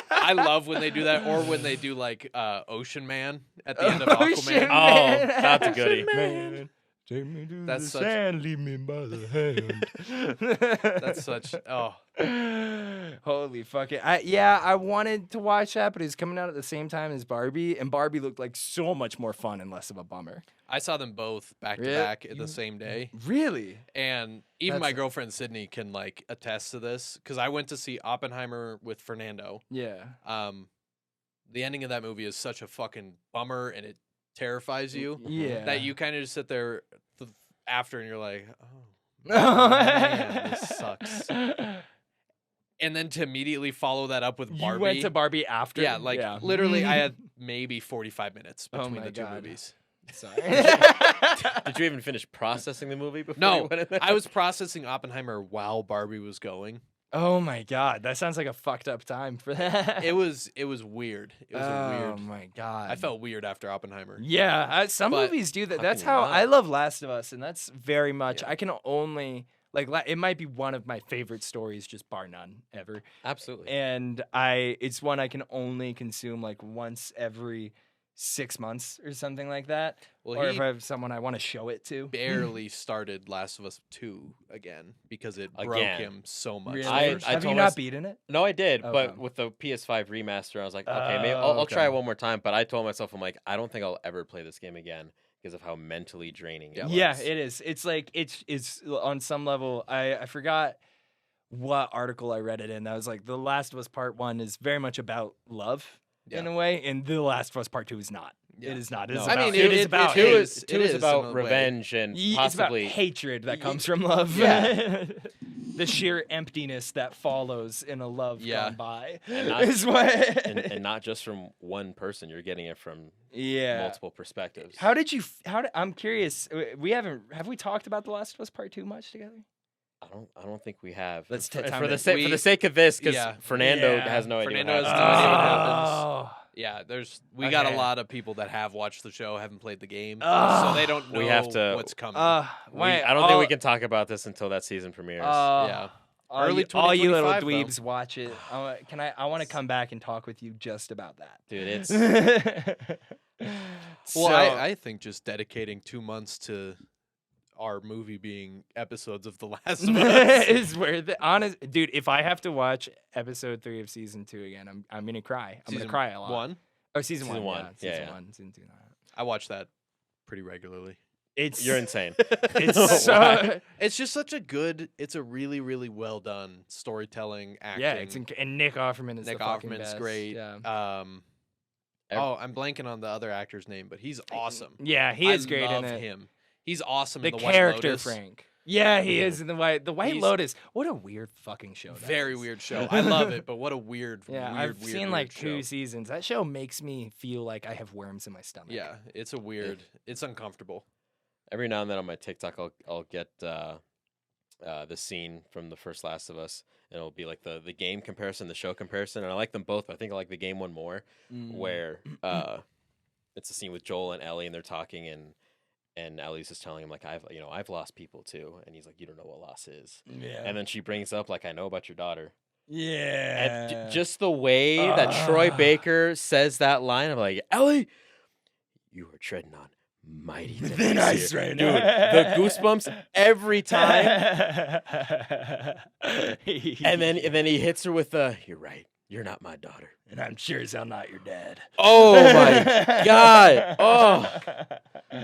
I love when they do that, or when they do like Ocean Man at the end of Ocean Aquaman. Oh, that's a goodie. Man, take me to That's the such- sand, leave me by the hand. That's such. Oh, Holy fuck it. I wanted to watch that, but it's coming out at the same time as Barbie, and Barbie looked like so much more fun and less of a bummer. I saw them both back to Really? back the same day, Really? and even my That's- girlfriend Sydney can like attest to this because I went to see Oppenheimer with Fernando. Yeah. The ending of that movie is such a fucking bummer, and it terrifies you Yeah. that you kind of just sit there after, and you're like, oh man, this sucks. And then to immediately follow that up with Barbie. You went to Barbie after? Yeah, like literally, I had maybe 45 minutes Oh between my the two God. movies. Sorry. Did you even finish processing the movie before you No, went in there? I was processing Oppenheimer while Barbie was going. Oh my god, that sounds like a fucked up time for that. It was weird. It was Oh weird. my god. I felt weird after Oppenheimer. Yeah, some But movies do that. how That's can you how not? I love Last of Us, and that's very much. Yeah. I can only like it might be one of my favorite stories, just bar none, ever. Absolutely. And it's one I can only consume like once every 6 months or something like that. Well, or he if I have someone I want to show it to. barely started Last of Us 2 again because it broke Again. him so much. Really? the I first have time. you told not mys- beaten it? No, I did, Okay. but with the PS5 remaster, I was like, okay, maybe Oh, I'll try okay. it one more time. But I told myself, I'm like, I don't think I'll ever play this game again because of how mentally draining it was. Yeah, it is. It's like it's on some level. I forgot what article I read it in. That was like The Last of Us Part 1 is very much about love in Yeah. a way, and The Last of Us Part 2 is not. Yeah. It is not. No. It's I about, mean, it is about Two it hate. is it is in about a way. revenge and It's about possibly hatred that comes from love. Yeah. The sheer emptiness that follows in a love Yeah. gone by And not- is what. and not just from one person. You're getting it from yeah. multiple perspectives. How did you? I'm curious. Have we talked about The Last of Us Part 2 much together? I don't think we have. Let's for, take time for the to- for the sake of this, because Yeah. Fernando Yeah. has no idea. Fernando what has happens. no idea what happens. Oh. Yeah, we got a Okay. lot of people that have watched the show, haven't played the game, Ah. so they don't know We have to- what's coming. I don't think we can talk about this until that season premieres. Yeah. Early all you little 2025 though. dweebs watch it. I want to come back and talk with you just about that. Dude, it's Well, So- I think just dedicating 2 months to our movie being episodes of The Last of Us. is worth it. Honest, dude. If I have to watch episode 3 of season 2 again, I'm gonna cry. I'm Season gonna cry a lot. 1, Oh, season Season one. one. Yeah, season Yeah, yeah. 1, season 2. I watch that pretty regularly. It's you're insane. It's Why? so It's just such a good. It's a really, really well done storytelling, acting. yeah. And Nick Offerman is Nick the fucking Offerman's best. great. Yeah. Ev- I'm blanking on the other actor's name, but he's awesome. Yeah, he is great love in it. him. He's awesome The in the White character Lotus. Frank. Yeah, he is in the White He's- Lotus. What a weird fucking show. That Very is. weird show. I love it, but what a weird, Yeah, weird, I've weird, seen weird like show. 2 seasons. That show makes me feel like I have worms in my stomach. Yeah, it's a weird. It's uncomfortable. Every now and then on my TikTok, I'll get the scene from the first Last of Us, and it'll be like the game comparison, the show comparison, and I like them both. But I think I like the game one more, where it's a scene with Joel and Ellie, and they're talking, and Ellie's just telling him like I've lost people too, and he's like, you don't know what loss is, Yeah. and then she brings up like, I know about your daughter, Yeah. and just the way that Troy Baker says that line, I'm like, Ellie, you are treading on mighty Thin things ice here." right Dude, now. the goosebumps every time. And then he hits her with the, "You're right. You're not my daughter." and I'm sure as hell not your dad. Oh my god. Oh.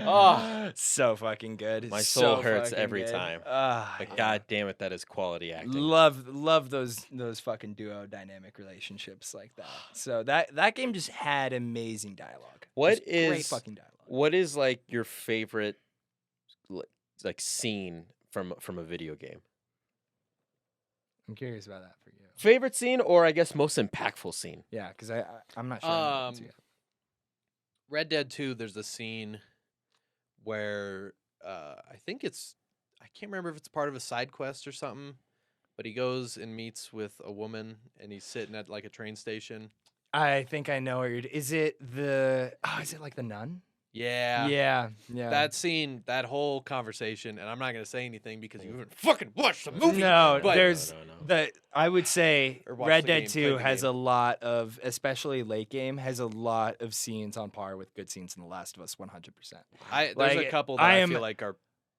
Oh. So fucking good. My So soul hurts fucking every good. time. Ah, But yeah. god damn it, that is quality acting. Love those fucking duo dynamic relationships like that. So that game just had amazing dialogue. What Just great is- fucking dialogue? What is like your favorite like scene from a video game? I'm curious about that for you. Favorite scene, or I guess most impactful scene? Yeah, because I'm not sure. I know the answer yet. Red Dead 2, there's a scene where I think I can't remember if it's part of a side quest or something, but he goes and meets with a woman and he's sitting at like a train station. I think I know where you're. Is it the? Oh, is it like the nun? Yeah. Yeah. That scene, that whole conversation, and I'm not going to say anything because you haven't fucking watched the movie. No, but there's No. I would say Or watch Red the Dead game, 2 play the has game. a lot of, especially late game, has a lot of scenes on par with good scenes in The Last of Us 100%. there's like, a couple that I I am- feel like are.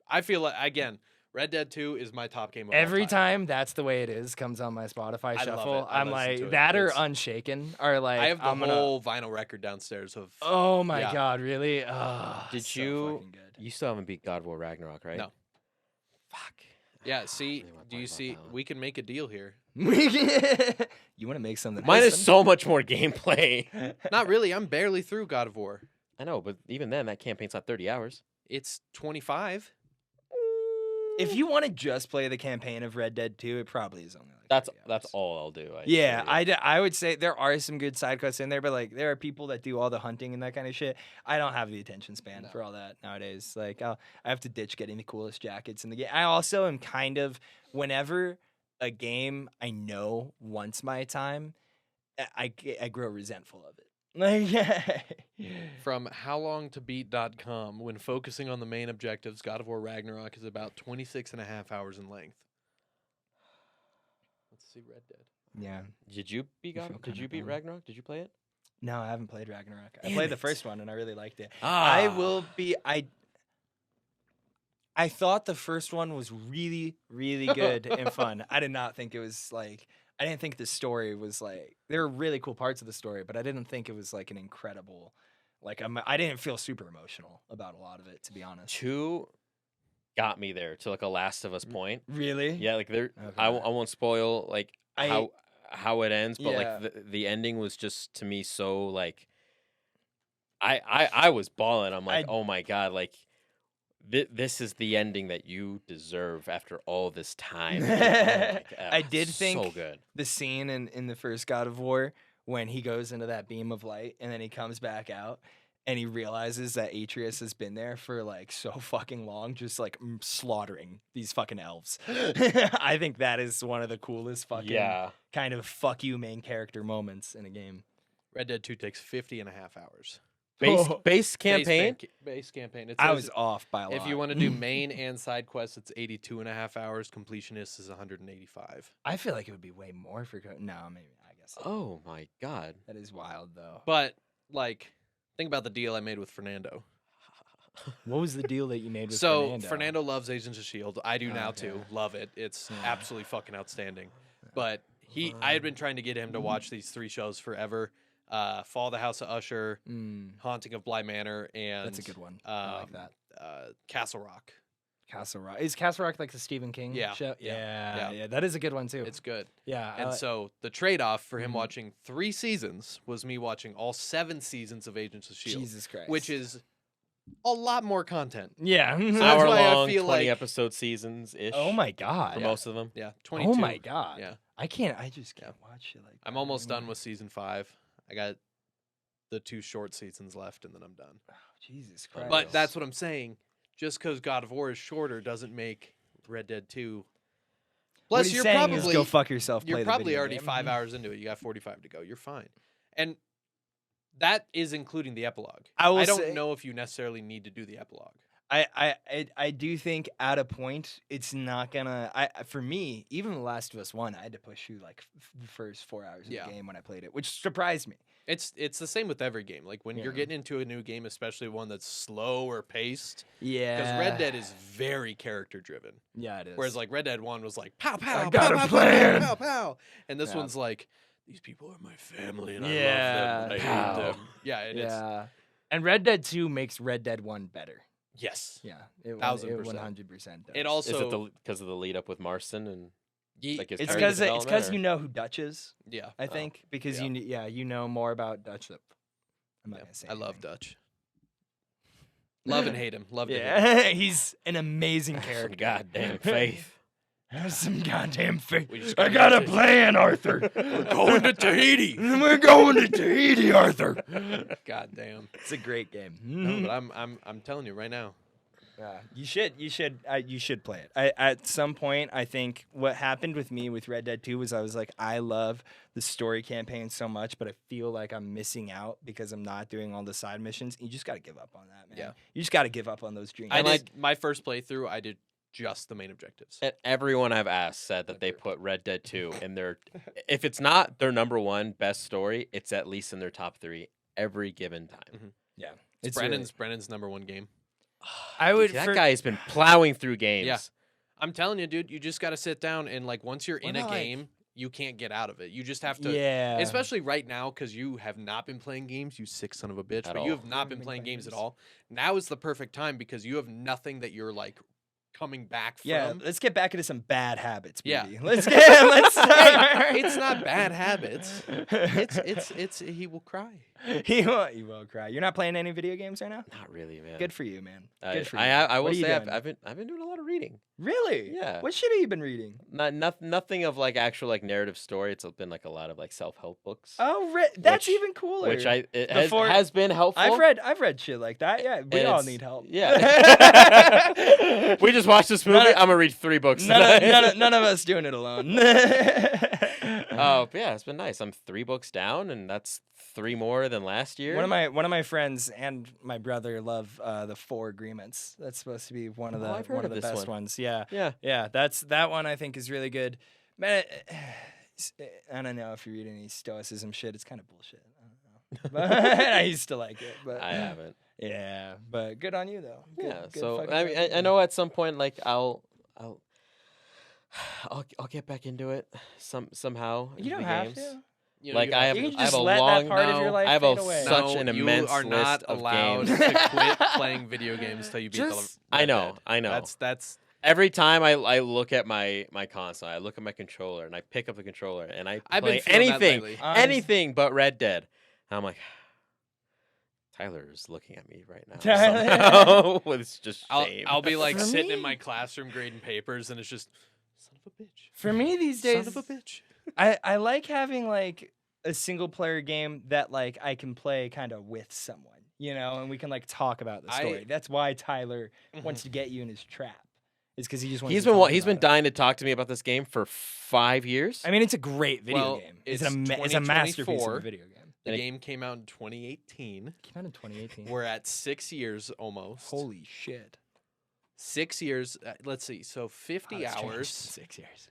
I feel like, again, Red Dead 2 is my top game of Every all time. time That's the Way It Is comes on my Spotify I love shuffle, it. I I'm listen to like, it. that or It's- Unshaken are like, I have the I'm gonna, whole vinyl record downstairs of. oh my yeah. God, really? Oh, Did so you? fucking good. You still haven't beat God of War Ragnarok, right? No. Fuck. Yeah, see, really wanna do you talk about see? that one. We can make a deal here. You want to make something Mine is happen? so much more gameplay. Not really. I'm barely through God of War. I know, but even then, that campaign's not 30 hours. It's 25. If you want to just play the campaign of Red Dead 2, it probably is only like That's 30 hours. all I'll do. Yeah, I would say there are some good side quests in there, but like there are people that do all the hunting and that kind of shit. I don't have the attention span for all that nowadays. Like I have to ditch getting the coolest jackets in the game. I also am kind of, whenever a game I know wants my time, I grow resentful of it. Like From howlongtobeat.com, when focusing on the main objectives, God of War Ragnarok is about 26 and a half hours in length. Let's see Red Dead. yeah. Did you beat You feel Did kinda you beat bummed. Ragnarok? Did you play it? No, I haven't played Ragnarok. I Damn played the it. first one and I really liked it. Ah. I will be I thought the first one was really, really good and fun. I did not think it was like, I didn't think the story was like, there were really cool parts of the story, but I didn't think it was like an incredible, like I didn't feel super emotional about a lot of it, to be honest. 2 got me there to like a Last of Us point. Really? Yeah, like there. Okay. I won't spoil like I- how it ends, but Yeah. like the ending was just to me so like. I was bawling. I'm like, oh my god, like. This is the ending that you deserve after all this time. Like, oh my God, I did so think good. the scene in the first God of War when he goes into that beam of light and then he comes back out and he realizes that Atreus has been there for like so fucking long, just like slaughtering these fucking elves. I think that is one of the coolest fucking Yeah. kind of fuck you main character moments in a game. Red Dead 2 takes 50 and a half hours. Base campaign. Base campaign. It I says was off by a lot. if you want to do main and side quests, it's 82 and a half hours. Completionist is 185. I feel like it would be way more for no, maybe I guess Oh my god. that is wild though. But, like, think about the deal I made with Fernando. What was the deal that you made with So, Fernando? loves Agents of S.H.I.E.L.D. I do now, Okay. too. Love it. It's Yeah. absolutely fucking outstanding. But I had been trying to get him to watch these 3 shows forever. Fall of the House of Usher, Haunting of Bly Manor, and That's a good one. I like that. Castle Rock. Castle Rock. Is Castle Rock like the Stephen King Yeah, show? yeah, Yeah, that is a good one too. It's good. yeah. And so the trade-off for him Mhm. watching 3 seasons was me watching all 7 seasons of Agents of S.H.I.E.L.D., Jesus Christ. which is a lot more content. yeah. that's Hour why I long, feel 20 like- episode seasons ish. oh my god. For most of them. Yeah, 22. Oh my god. Yeah. I just can't watch it like I'm that almost done anymore. with season 5. I got the 2 short seasons left, and then I'm done. Oh, Jesus Christ. But that's what I'm saying. Just because God of War is shorter doesn't make Red Dead 2. what Plus, he's you're saying probably is go fuck yourself. you're play the probably video already game. 5 hours into it. You got 45 to go. You're fine. And that is including the epilogue. I will don't say- know if you necessarily need to do the epilogue. I do think at a point it's not gonna. For me, even The Last of Us 1, I had to push through like the first 4 hours of Yeah. the game when I played it, which surprised me. It's the same with every game. Like when you're Yeah. getting into a new game, especially one that's slow or paced, Yeah. because Red Dead is very character driven. Yeah, it is. Whereas like Red Dead 1 was like pow pow, I pow, got a pow, plan. pow, pow, pow, and this Yeah. one's like these people are my family and Yeah. I love them. I Pow. hate them. Yeah, and it's yeah. And Red Dead 2 makes Red Dead 1 better. Yes. Yeah, it 1000%. 100% does. It Is also it because of the lead up with Marston and like his It's character because development, or- you know who Dutch is. yeah. I think because yeah. you know more about Dutch. I'm not Yeah, gonna say. I love anything. Dutch. Love and hate him. Love to hate him. Yeah, he's an amazing Some character. goddamn faith. Have some goddamn faith. We just I gotta got a get plan, Arthur. We're going to Tahiti. We're going to Tahiti, Arthur. God damn. It's a great game. No, but I'm telling you right now. Yeah, you should play it. At some point, I think what happened with me with Red Dead 2 was I was like, I love the story campaign so much, but I feel like I'm missing out because I'm not doing all the side missions. You just got to give up on that, man. Yeah. You just got to give up on those dreams. I did my first playthrough. I did just the main objectives. And everyone I've asked said that they put Red Dead 2 in their, if it's not their number one best story, it's at least in their top 3 every given time. Yeah, It's Brennan's number one game. I would. Dude, that guy has been plowing through games. Yeah. I'm telling you, dude, you just got to sit down and like once you're in a not, like- game, you can't get out of it. You just have to. Yeah. Especially right now, because you have not been playing games, you sick son of a bitch. At But you all. have not been playing games at all. Now is the perfect time because you have nothing that you're like coming back from. Yeah, let's get back into some bad habits. Yeah. Baby. Let's start. It's not bad habits. It's he will cry. He will cry. You're not playing any video games right now? Not really, man. Good for you, man. I, Good for you. I will What are you say doing? I've been doing a lot of reading. Really? Yeah. What shit have you been reading? Nothing of like actual like narrative story. It's been like a lot of like self-help books. Oh, that's Which- even cooler. Which it Before- has been helpful. I've read shit like that. Yeah, we and all it's- need help. Yeah. We just watched this movie. I'm gonna read 3 books. None of us doing it alone. Oh, but yeah, it's been nice. I'm 3 books down, and that's 3 more than last year. One of my friends and my brother love the 4 Agreements. That's supposed to be one of the I've heard one of of the this best one. ones. Yeah. Yeah. Yeah, that one I think is really good. Man, I don't know if you read any Stoicism shit. It's kind of bullshit. I don't know. But I used to like it, but I haven't. yeah, but good on you though. Good- Yeah. good So fucking I mean, job. I know at some point like I'll get back into it somehow. You into don't the have games. to. You know, Like you I have have, You can I have just a let that long. part of your life I have fade away. such an you immense are not list of allowed games. to quit playing video games till you beat Just- the. I Red know, Dead. I know. That's Every time I look at my console, I look at my controller, and I pick up the controller, and I I've been play feeling that anything, lately. anything but Red Dead. And I'm like, Tyler's looking at me right now. Tyler. somehow with just shame. I'll be like For sitting in me- my classroom grading papers, and it's just son of a bitch. For me these days, Son of a bitch. I like having like a single player game that like I can play kind of with someone, you know, and we can like talk about the story. That's why Tyler wants to get you in his trap. Is because he just wants. He's to been talk he's been about it. dying to talk to me about this game for 5 years. I mean, it's a great video Well, game. It's it's a masterpiece of 2024. a video game. The And it- game came out in 2018. Came out in 2018. We're at 6 years almost. Holy shit! 6 years. Let's see. So 50 Wow, it's changed in hours. 6 years.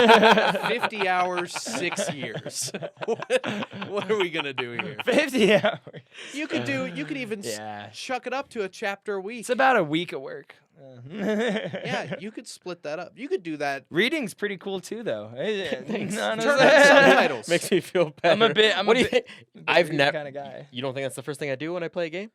50 hours, 6 years. What are we gonna do here? 50 hours. You could even Yeah. chuck it up to a chapter a week. It's about a week of work. Yeah, you could split that up. You could do that. Reading's pretty cool too, though. Thanks. No, no, Turn no. on subtitles. Makes me feel better. I'm a bit. What do you think? I've reading never. kind of guy. You don't think that's the first thing I do when I play a game?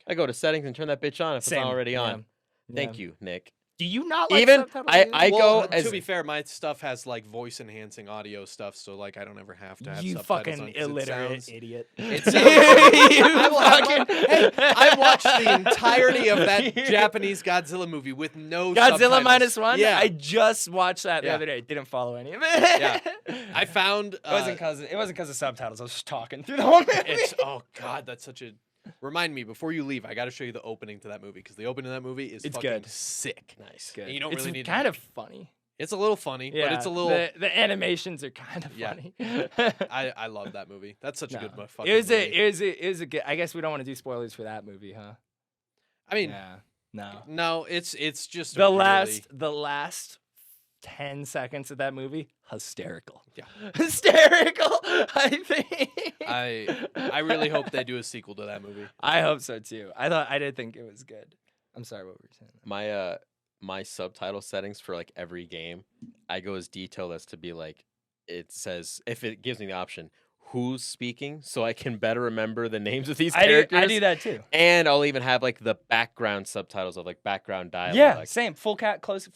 I go to settings and turn that bitch on if Same. it's not already on. Yeah. Thank you, Nick. Do you not like Even subtitles I either? go Well, as to be fair, my stuff has like voice enhancing audio stuff, so like I don't ever have to have You subtitles on fucking 'cause it illiterate sounds- idiot. It sounds, You I will have fucking- hey, I watched the entirety of that Japanese Godzilla movie with no Godzilla subtitles. -1. Yeah, I just watched that the Yeah. other day. Didn't follow any of it. Yeah. I found It wasn't because of subtitles. I was just talking through the whole movie. it's oh god, that's such a. Remind me before you leave. I got to show you the opening to that movie because the opening of that movie is It's fucking good. sick. nice. good. And you don't It's really need to- kind of funny. It's a little funny, Yeah, but it's a little. The animations are kind of Yeah. funny. I love that movie. That's such a good fucking it was movie. it was a good. I guess we don't want to do spoilers for that movie, huh? I mean, Yeah. No. no, it's just a The really- last 10 seconds of that movie, hysterical. Yeah. Hysterical, I think. I really hope they do a sequel to that movie. I hope so too. I did think it was good. I'm sorry, what were you saying? My subtitle settings for like every game, I go as detailed as to be like, it says if it gives me the option, who's speaking, so I can better remember the names of these I characters. do that too. And I'll even have like the background subtitles of like background dialogue. Yeah, same. Full closed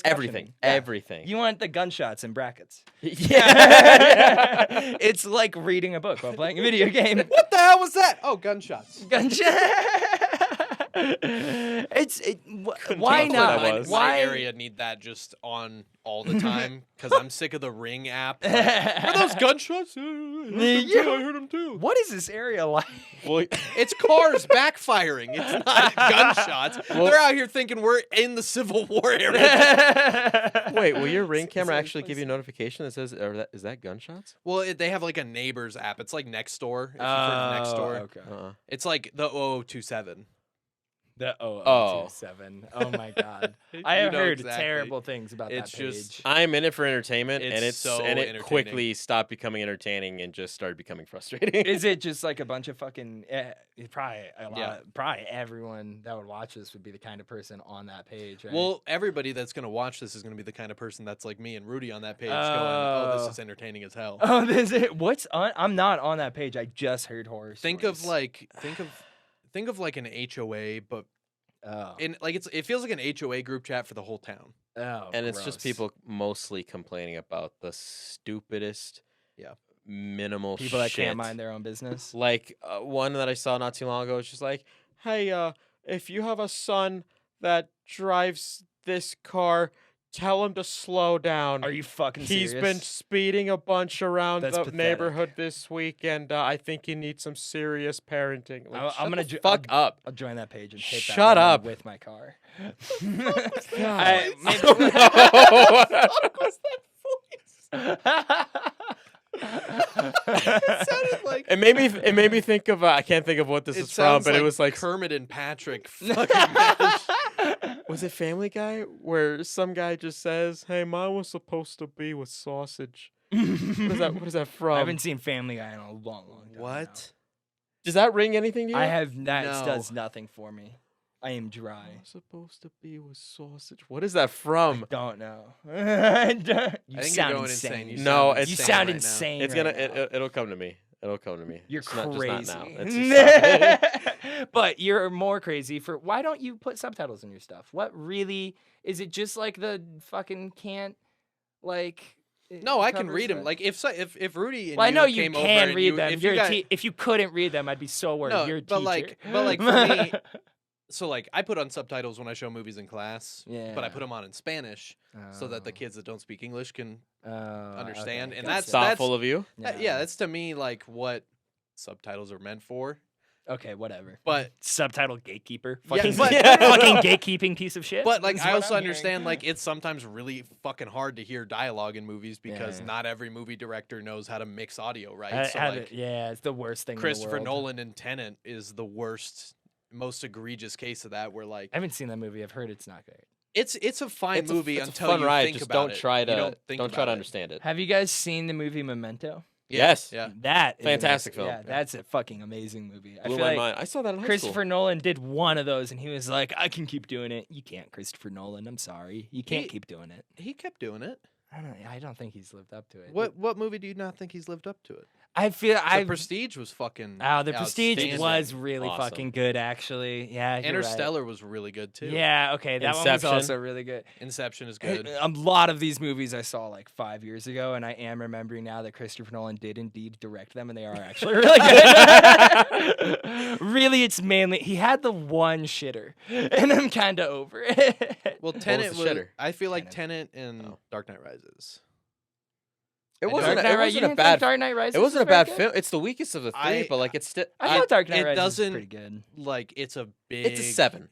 Everything. captioning. Yeah. Everything. You want the gunshots in brackets. Yeah. It's like reading a book while playing a video game. What the hell was that? Oh, gunshots. Why That's what not? that was. My Why? area need that just on all the time because I'm sick of the Ring app. Like, are those gunshots? I heard them too. What is this area like? Well, It's cars backfiring. It's not gunshots. They're out here thinking we're in the Civil War era. wait, will your Ring camera same actually give you a notification that says, is that gunshots? Well, they have like a neighbors app. It's like Nextdoor. If you've heard of Nextdoor. Okay. It's like the 0027. The Oh. 007. Oh my god. I You have know heard exactly. terrible things about It's that page. just- I'm in it for entertainment, It's and it so entertaining. quickly stopped becoming entertaining and just started becoming frustrating. Is it just like a bunch of fucking? Probably a lot. Yeah. Probably everyone that would watch this would be the kind of person on that page, right? Well, everybody that's going to watch this is going to be the kind of person that's like me and Rudy on that page going, oh, this is entertaining as hell. oh, this is what's on? I'm not on that page. I just heard horror. Think of stories. think of like an HOA, but Oh, it feels like an HOA group chat for the whole town. oh, And it's just gross. people mostly complaining about the stupidest, Yeah. minimal People that shit. can't mind their own business. Like one that I saw not too long ago, it's just like, hey, if you have a son that drives this car, tell him to slow down. Are you fucking serious? He's been speeding a bunch around That's the pathetic. neighborhood this week, and I think he needs some serious parenting. Like, I'm shut gonna the fuck up. I'll join that page and hit that Shut woman up. with my car. God. It sounded like It made me think of I can't think of what this is from, sounds but it was like Kermit and Patrick. Fucking was it Family Guy where some guy just says, "Hey, mine was supposed to be with sausage." What is that from? I haven't seen Family Guy in a long time. what? Does that ring anything to you? I have that No. does nothing for me. I am dry. Mine was supposed to be with sausage. What is that from? Don't know. you I think you're sound going insane. insane. You No, sound it's- You insane sound right now. insane. It's right gonna now. it'll come to me. It'll come to me. You're It's not- crazy. just not now. It's just not- But you're more crazy for why don't you put subtitles in your stuff? What really is it just like the fucking can't like No, I can covers read them. the- Like if Rudy and Well, I know you came over can and read you, them. If You're you a got, if you couldn't read them, I'd be so worried. No, You're a but teacher. like for me, so like I put on subtitles when I show movies in class. Yeah. But I put them on in Spanish so that the kids that don't speak English can. understand, okay, and gotcha. that's Thoughtful of you. yeah, that's to me like what subtitles are meant for. Okay, whatever. But Subtitle gatekeeper. Yeah, Fucking, but- fucking gatekeeping piece of shit. But like is I what also I'm understand hearing. like it's sometimes really fucking hard to hear dialogue in movies because Yeah. not every movie director knows how to mix audio right. I So had like it- yeah, it's the worst thing. Christopher in the world. Nolan in Tenet is the worst, most egregious case of that. Where like I haven't seen that movie. I've heard it's not great. it's a fine It's movie it's until a fun you ride. think Just about don't it. try You to don't think try about to it. understand it. Have you guys seen the movie Memento? Yes. Yeah. That is Fantastic amazing. film. Yeah, that's a fucking amazing movie. I Blew feel my like mind. I saw that in high Christopher school. Nolan did one of those, and he was like, "I can keep doing it." You can't, Christopher Nolan. I'm sorry, you can't He- keep doing it. He kept doing it. I don't think he's lived up to it. What movie do you not think he's lived up to it? I feel The I. Prestige was fucking. The Prestige outstanding. was really Awesome. fucking good, actually. Yeah, you're right. Interstellar was really good too. Yeah, okay, that one was Inception. also really good. Inception is good. A lot of these movies I saw like 5 years ago, and I am remembering now that Christopher Nolan did indeed direct them, and they are actually really good. Really, it's mainly he had the one shitter, and I'm kind of over it. Well, was Tenet the was. shitter? I feel like Tenet. Tenet and Oh. Dark Knight Rises. It Dark wasn't. Knight It Ri- you wasn't a didn't think bad. Dark Knight Rises It wasn't a was very bad good? film. It's the weakest of the three, but like it's still. I thought Dark Knight it Rises was doesn't- pretty good. Like it's a big. It's a 7.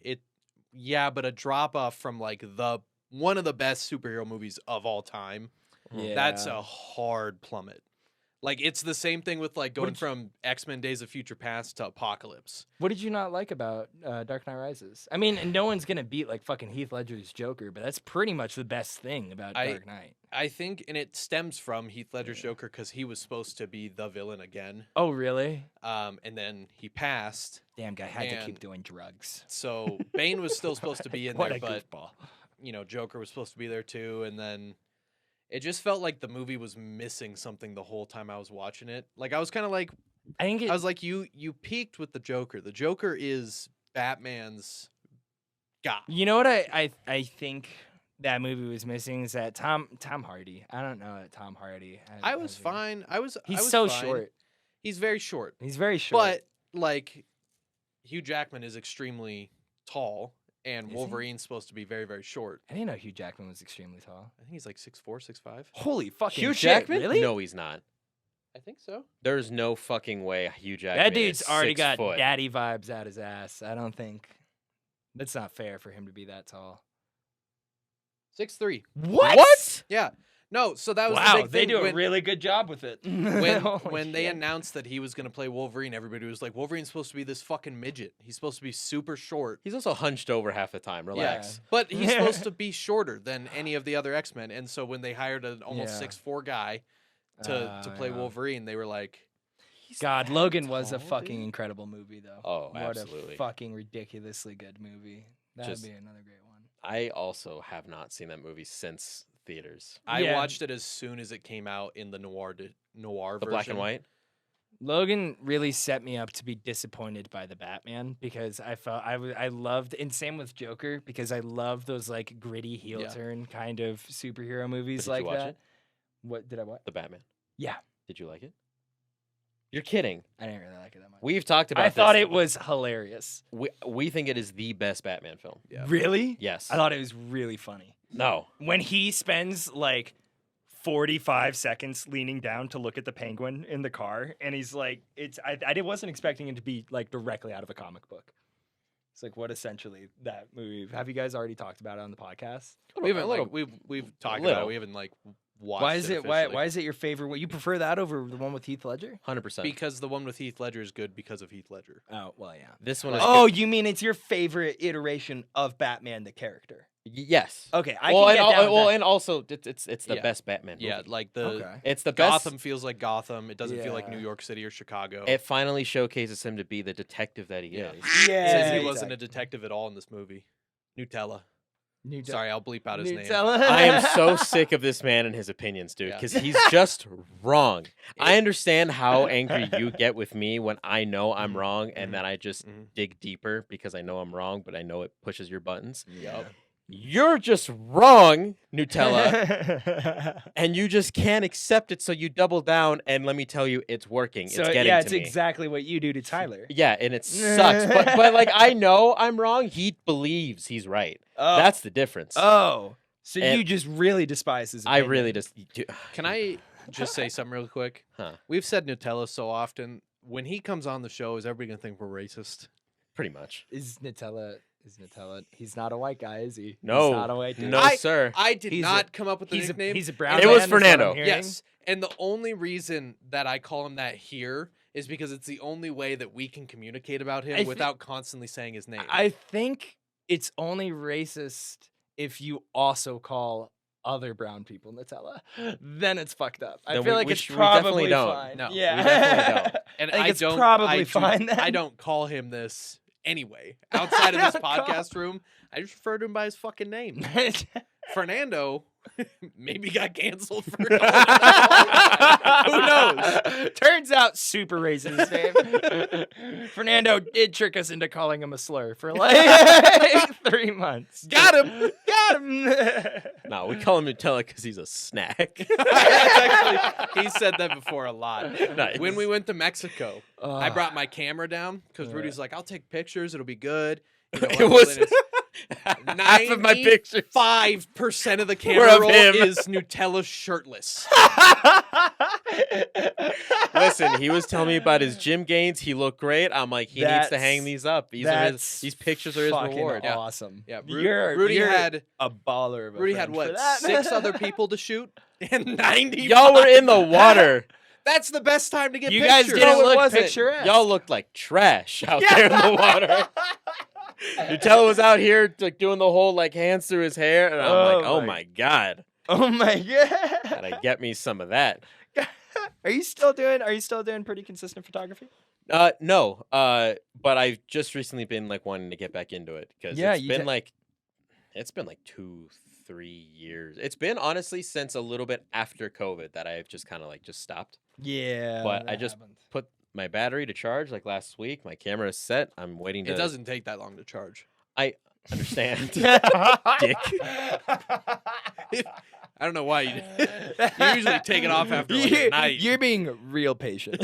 Yeah, but a drop off from like the one of the best superhero movies of all time. Yeah. That's a hard plummet. Like it's the same thing with like going did you- from X-Men Days of Future Past to Apocalypse. What did you not like about Dark Knight Rises? I mean, no one's gonna beat like fucking Heath Ledger's Joker, but that's pretty much the best thing about Dark Knight. I think, and it stems from Heath Ledger's Joker because he was supposed to be the villain again, Oh, really? and then he passed. Damn, guy had to And- keep doing drugs. So Bane was still supposed to be in What there, a but goofball. Joker was supposed to be there too, and then It just felt like the movie was missing something the whole time I was watching it. Like I was kind of like, I think I was like, you peaked with the Joker. The Joker is Batman's guy. You know what I think that movie was missing is that Tom Hardy. I don't know that Tom Hardy. I was fine. He's so fine. short. He's very short. He's very short. But like Hugh Jackman is extremely tall, and Is he? Wolverine's supposed to be very, very short. I didn't know Hugh Jackman was extremely tall. I think he's like 6'4", 6'5". Holy fucking Hugh shit, Jackman? Really? No, he's not. I think so. There's no fucking way Hugh Jackman. That dude's is already 6 got foot. daddy vibes out his ass. I don't think that's not fair for him to be that tall. 6'3". What? Yeah. No, so that was the Wow, big they thing. do a when, really good job with it. when Holy they shit. announced that he was going to play Wolverine, everybody was like, Wolverine's supposed to be this fucking midget. He's supposed to be super short. He's also hunched over half the time. Relax. But he's supposed to be shorter than any of the other X-Men. And so when they hired an almost Yeah. 6'4" guy to play yeah. Wolverine, they were like, God, Logan was a tall, fucking dude. incredible movie, though. Oh, what absolutely. a fucking ridiculously good movie. That'd Just- be another great one. I also have not seen that movie since theaters. I Yeah. watched it as soon as it came out in the noir The version. black and white. Logan really set me up to be disappointed by the Batman because I felt I loved, and same with Joker, because I love those like gritty heel Yeah. turn kind of superhero movies Did like you watch that. it? What did I watch? The Batman. Yeah, Did you like it? You're kidding. I didn't really like it that much. We've talked about. I thought this. it was hilarious. We think it is the best Batman film. Yeah. Really? Yes. I thought it was really funny. No. When he spends like 45 seconds leaning down to look at the penguin in the car, and he's like, I wasn't expecting it to be like directly out of a comic book. It's like what essentially that movie. Have you guys already talked about it on the podcast? We haven't A little- like we've talked about little. it. We haven't like watched Why is it why officially. is it your favorite? What you prefer that over the one with Heath Ledger? 100%. Because the one with Heath Ledger is good because of Heath Ledger. Oh well, yeah. This one is. Oh, you mean it's your favorite iteration of Batman the character? Yes. Okay, I well, can and, get down with well, that. and also it's the Yeah. best Batman movie. Yeah, like the Okay. It's the Gotham best. feels like Gotham. It doesn't feel like New Yeah. York City or Chicago. It finally showcases him to be the detective that he Yeah. is. Says he Yeah, wasn't a detective at all in this movie. Nutella. Nutella. Sorry, I'll bleep out his name. Nutella. I am so sick of this man and his opinions, dude, Yeah. because he's just wrong. I understand how angry you get with me when I know I'm wrong and then I just Mhm. dig deeper because I know I'm wrong, but I know it pushes your buttons. Yup. You're just wrong, Nutella, and you just can't accept it, so you double down, and let me tell you, it's working. So it's getting yeah, to it's me. exactly what you do to Tyler. Yeah, and it sucks. but like I know I'm wrong. He believes he's right. Oh. That's the difference. Oh, so And- you just really despise his I opinion. really just Can I just say something real quick? Huh. We've said Nutella so often. When he comes on the show, is everybody gonna think we're racist? pretty much. Is Nutella? He's not a white guy, is he? No, he's not a white dude. no, I- sir. I did He's not come up with the He's nickname. a brown. It was man, is what I'm Fernando. hearing. Yes, and the only reason that I call him that here is because it's the only way that we can communicate about him I thi- without constantly saying his name. I think it's only racist if you also call other brown people Nutella. Then it's fucked up. I Then feel we- like we it's sh- we definitely probably don't. fine. No, we yeah, definitely don't. and I think I it's don't. probably I do- fine then. I don't call him this anyway. Outside of this podcast room, I just refer to him by his fucking name. Fernando maybe got canceled for calling him. Who knows? Turns out super racist name. Fernando did trick us into calling him a slur for like 3 months. Got him. Got him. No, we call him Nutella because he's a snack. He said that before a lot. Nice. When we went to Mexico, I Ugh. brought my camera down because Yeah. Rudy's like, "I'll take pictures. It'll be good." You know, It was and it's half of my pictures. 5% of the Were camera of roll him. is Nutella shirtless. Listen, he was telling me about his gym gains. He looked great. I'm like, he needs to hang That's- these up. These That's pictures are his fucking reward. Yeah. Awesome. Yeah, Rudy Rudy had a baller of a Rudy had friend for what that. 6 other people to shoot and 90. Y'all were in the water. That's the best time to get You pictures. guys didn't No, it look wasn't. picturesque. Y'all looked like trash out there in the water. Nutella was out here like doing the whole like hands through his hair, and I'm like, Oh oh my- my god, Oh my god. gotta get me some of that. Are you still doing pretty consistent photography? No, but I've just recently been like wanting to get back into it because Yeah, it's you been ta- like It's been like 2-3 years. It's been honestly since a little bit after COVID that I've just kind of like just stopped. Yeah. But I that just happened. put my battery to charge like last week. My camera is set. I'm waiting to. It doesn't take that long to charge. I understand. Dick. I don't know why you usually take it off after like a night. You're being real patient.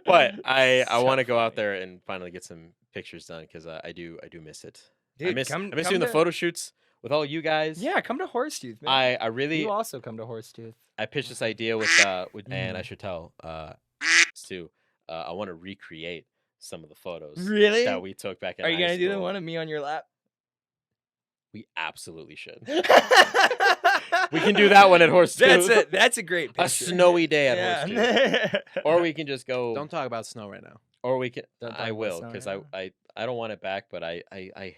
But I want to go out there and finally get some pictures done because I do miss it. I Dude, miss come doing the to- photo shoots with all you guys. Yeah, come to Horsetooth, man. I really You also come to Horsetooth. I pitched this idea with and I should tell Stu. I want to recreate some of the photos Really? that we took back in Are you high gonna do the school. one of me on your lap? We absolutely should. We can do that one at Horse That's Tooth. it. That's a great picture. A snowy day at Horse Tooth. yeah. Or we can just go. Don't talk about snow right now. Or we can. Don't talk I about will snow because right I don't want it back, but I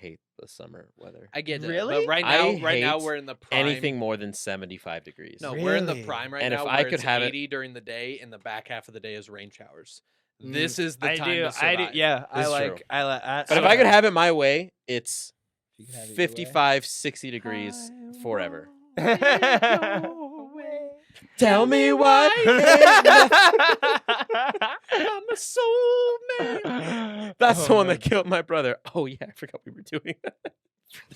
hate the summer weather. I get it. Really? But right I now hate we're in the prime. Anything more than 75 degrees. No, we're in the Really? prime right And if now. I where could it's have it- 80 during the day, and the back half of the day is rain showers. Mm, This is the I time do. to I survive. do. Yeah, This is true. I But if I could have it my way, it's You can have it your way. 55, 60 degrees forever. Away. Tell me why. I'm a soulmate. That's Oh, the one man. that killed my brother. Oh yeah, I forgot we were doing that.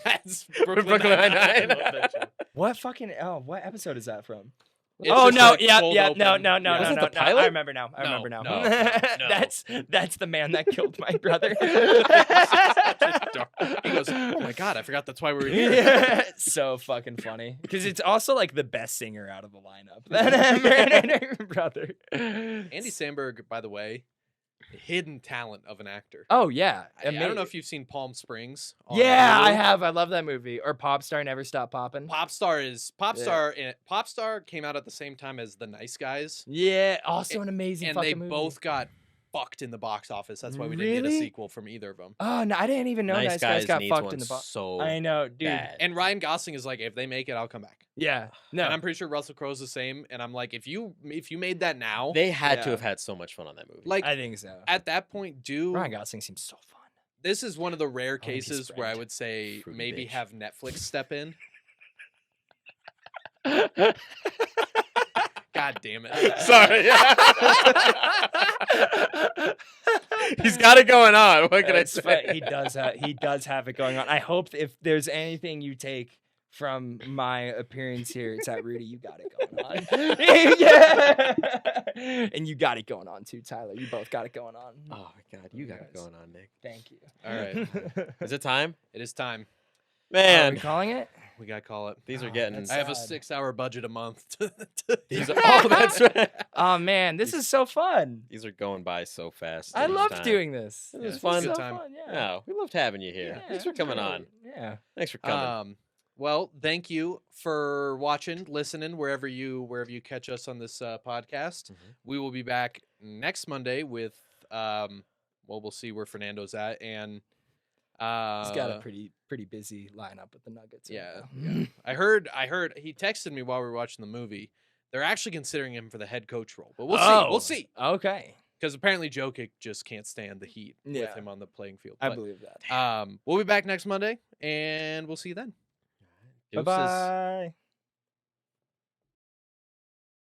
That's Brooklyn Nine-Nine. Nine-Nine. I love that show. What fucking? Oh, what episode is that from? It's Oh just no! like Yeah, cold yeah. open. No, Yeah. no. Was it the I pilot? remember now. I No, remember now. no, no. That's the man that killed my brother. He goes, oh my god, I forgot that's why we were here. Yeah, so fucking funny because it's also like the best singer out of the lineup. That murdered her brother. Andy Samberg, by the way, hidden talent of an actor. Oh yeah, I don't know if you've seen Palm Springs. on Yeah, I Hulu. have. I love that movie. Or Popstar Never Stop Poppin'. Popstar came out at the same time as The Nice Guys, Yeah, also an amazing and fucking they movie. both got fucked in the box office. That's why we didn't get a Really? sequel from either of them. Oh no, I didn't even know Nice Guys got needs fucked one in the box. so I know, dude. bad. And Ryan Gosling is like, if they make it, I'll come back. Yeah, no, And I'm pretty sure Russell Crowe's the same. And I'm like, if you made that now, They had to Yeah. have had so much fun on that movie. like I think so. at that point, Ryan Gosling seems so fun. this is one of the rare wanna be his cases where I friend. would say Fruity maybe bitch. have Netflix step in. God damn it. Sorry. He's got it going on. What can I It's say? He does have it going on. I hope if there's anything you take from my appearance here, it's that Rudy, you got it going on. Yeah. And you got it going on too, Tyler. You both got it going on. Oh my God, you got it going on, Nick. Thank you. All right. Is it time? It is time. Are Man, we calling it? We got to call it. these are Oh, getting. that's I have a sad. 6-hour budget a month. These are, oh, that's right. Oh man, this is so fun. These are going by so fast. I each love time. doing this. It was Yeah, fun. it's a So good time. yeah. Yeah, we loved having you here. Yeah, Thanks for it's coming great. on. Yeah. Thanks for coming. Well, thank you for watching, listening, wherever you catch us on this podcast. Mhm. We will be back next Monday with well, we'll see where Fernando's at, and He's got a pretty busy lineup with the Nuggets. right yeah, now. yeah. I heard he texted me while we were watching the movie. They're actually considering him for the head coach role, but we'll see. Oh, We'll see, Okay. because apparently Jokic just can't stand the heat with Yeah. him on the playing field. I But, believe that. we'll be back next Monday, and we'll see you then. Bye bye.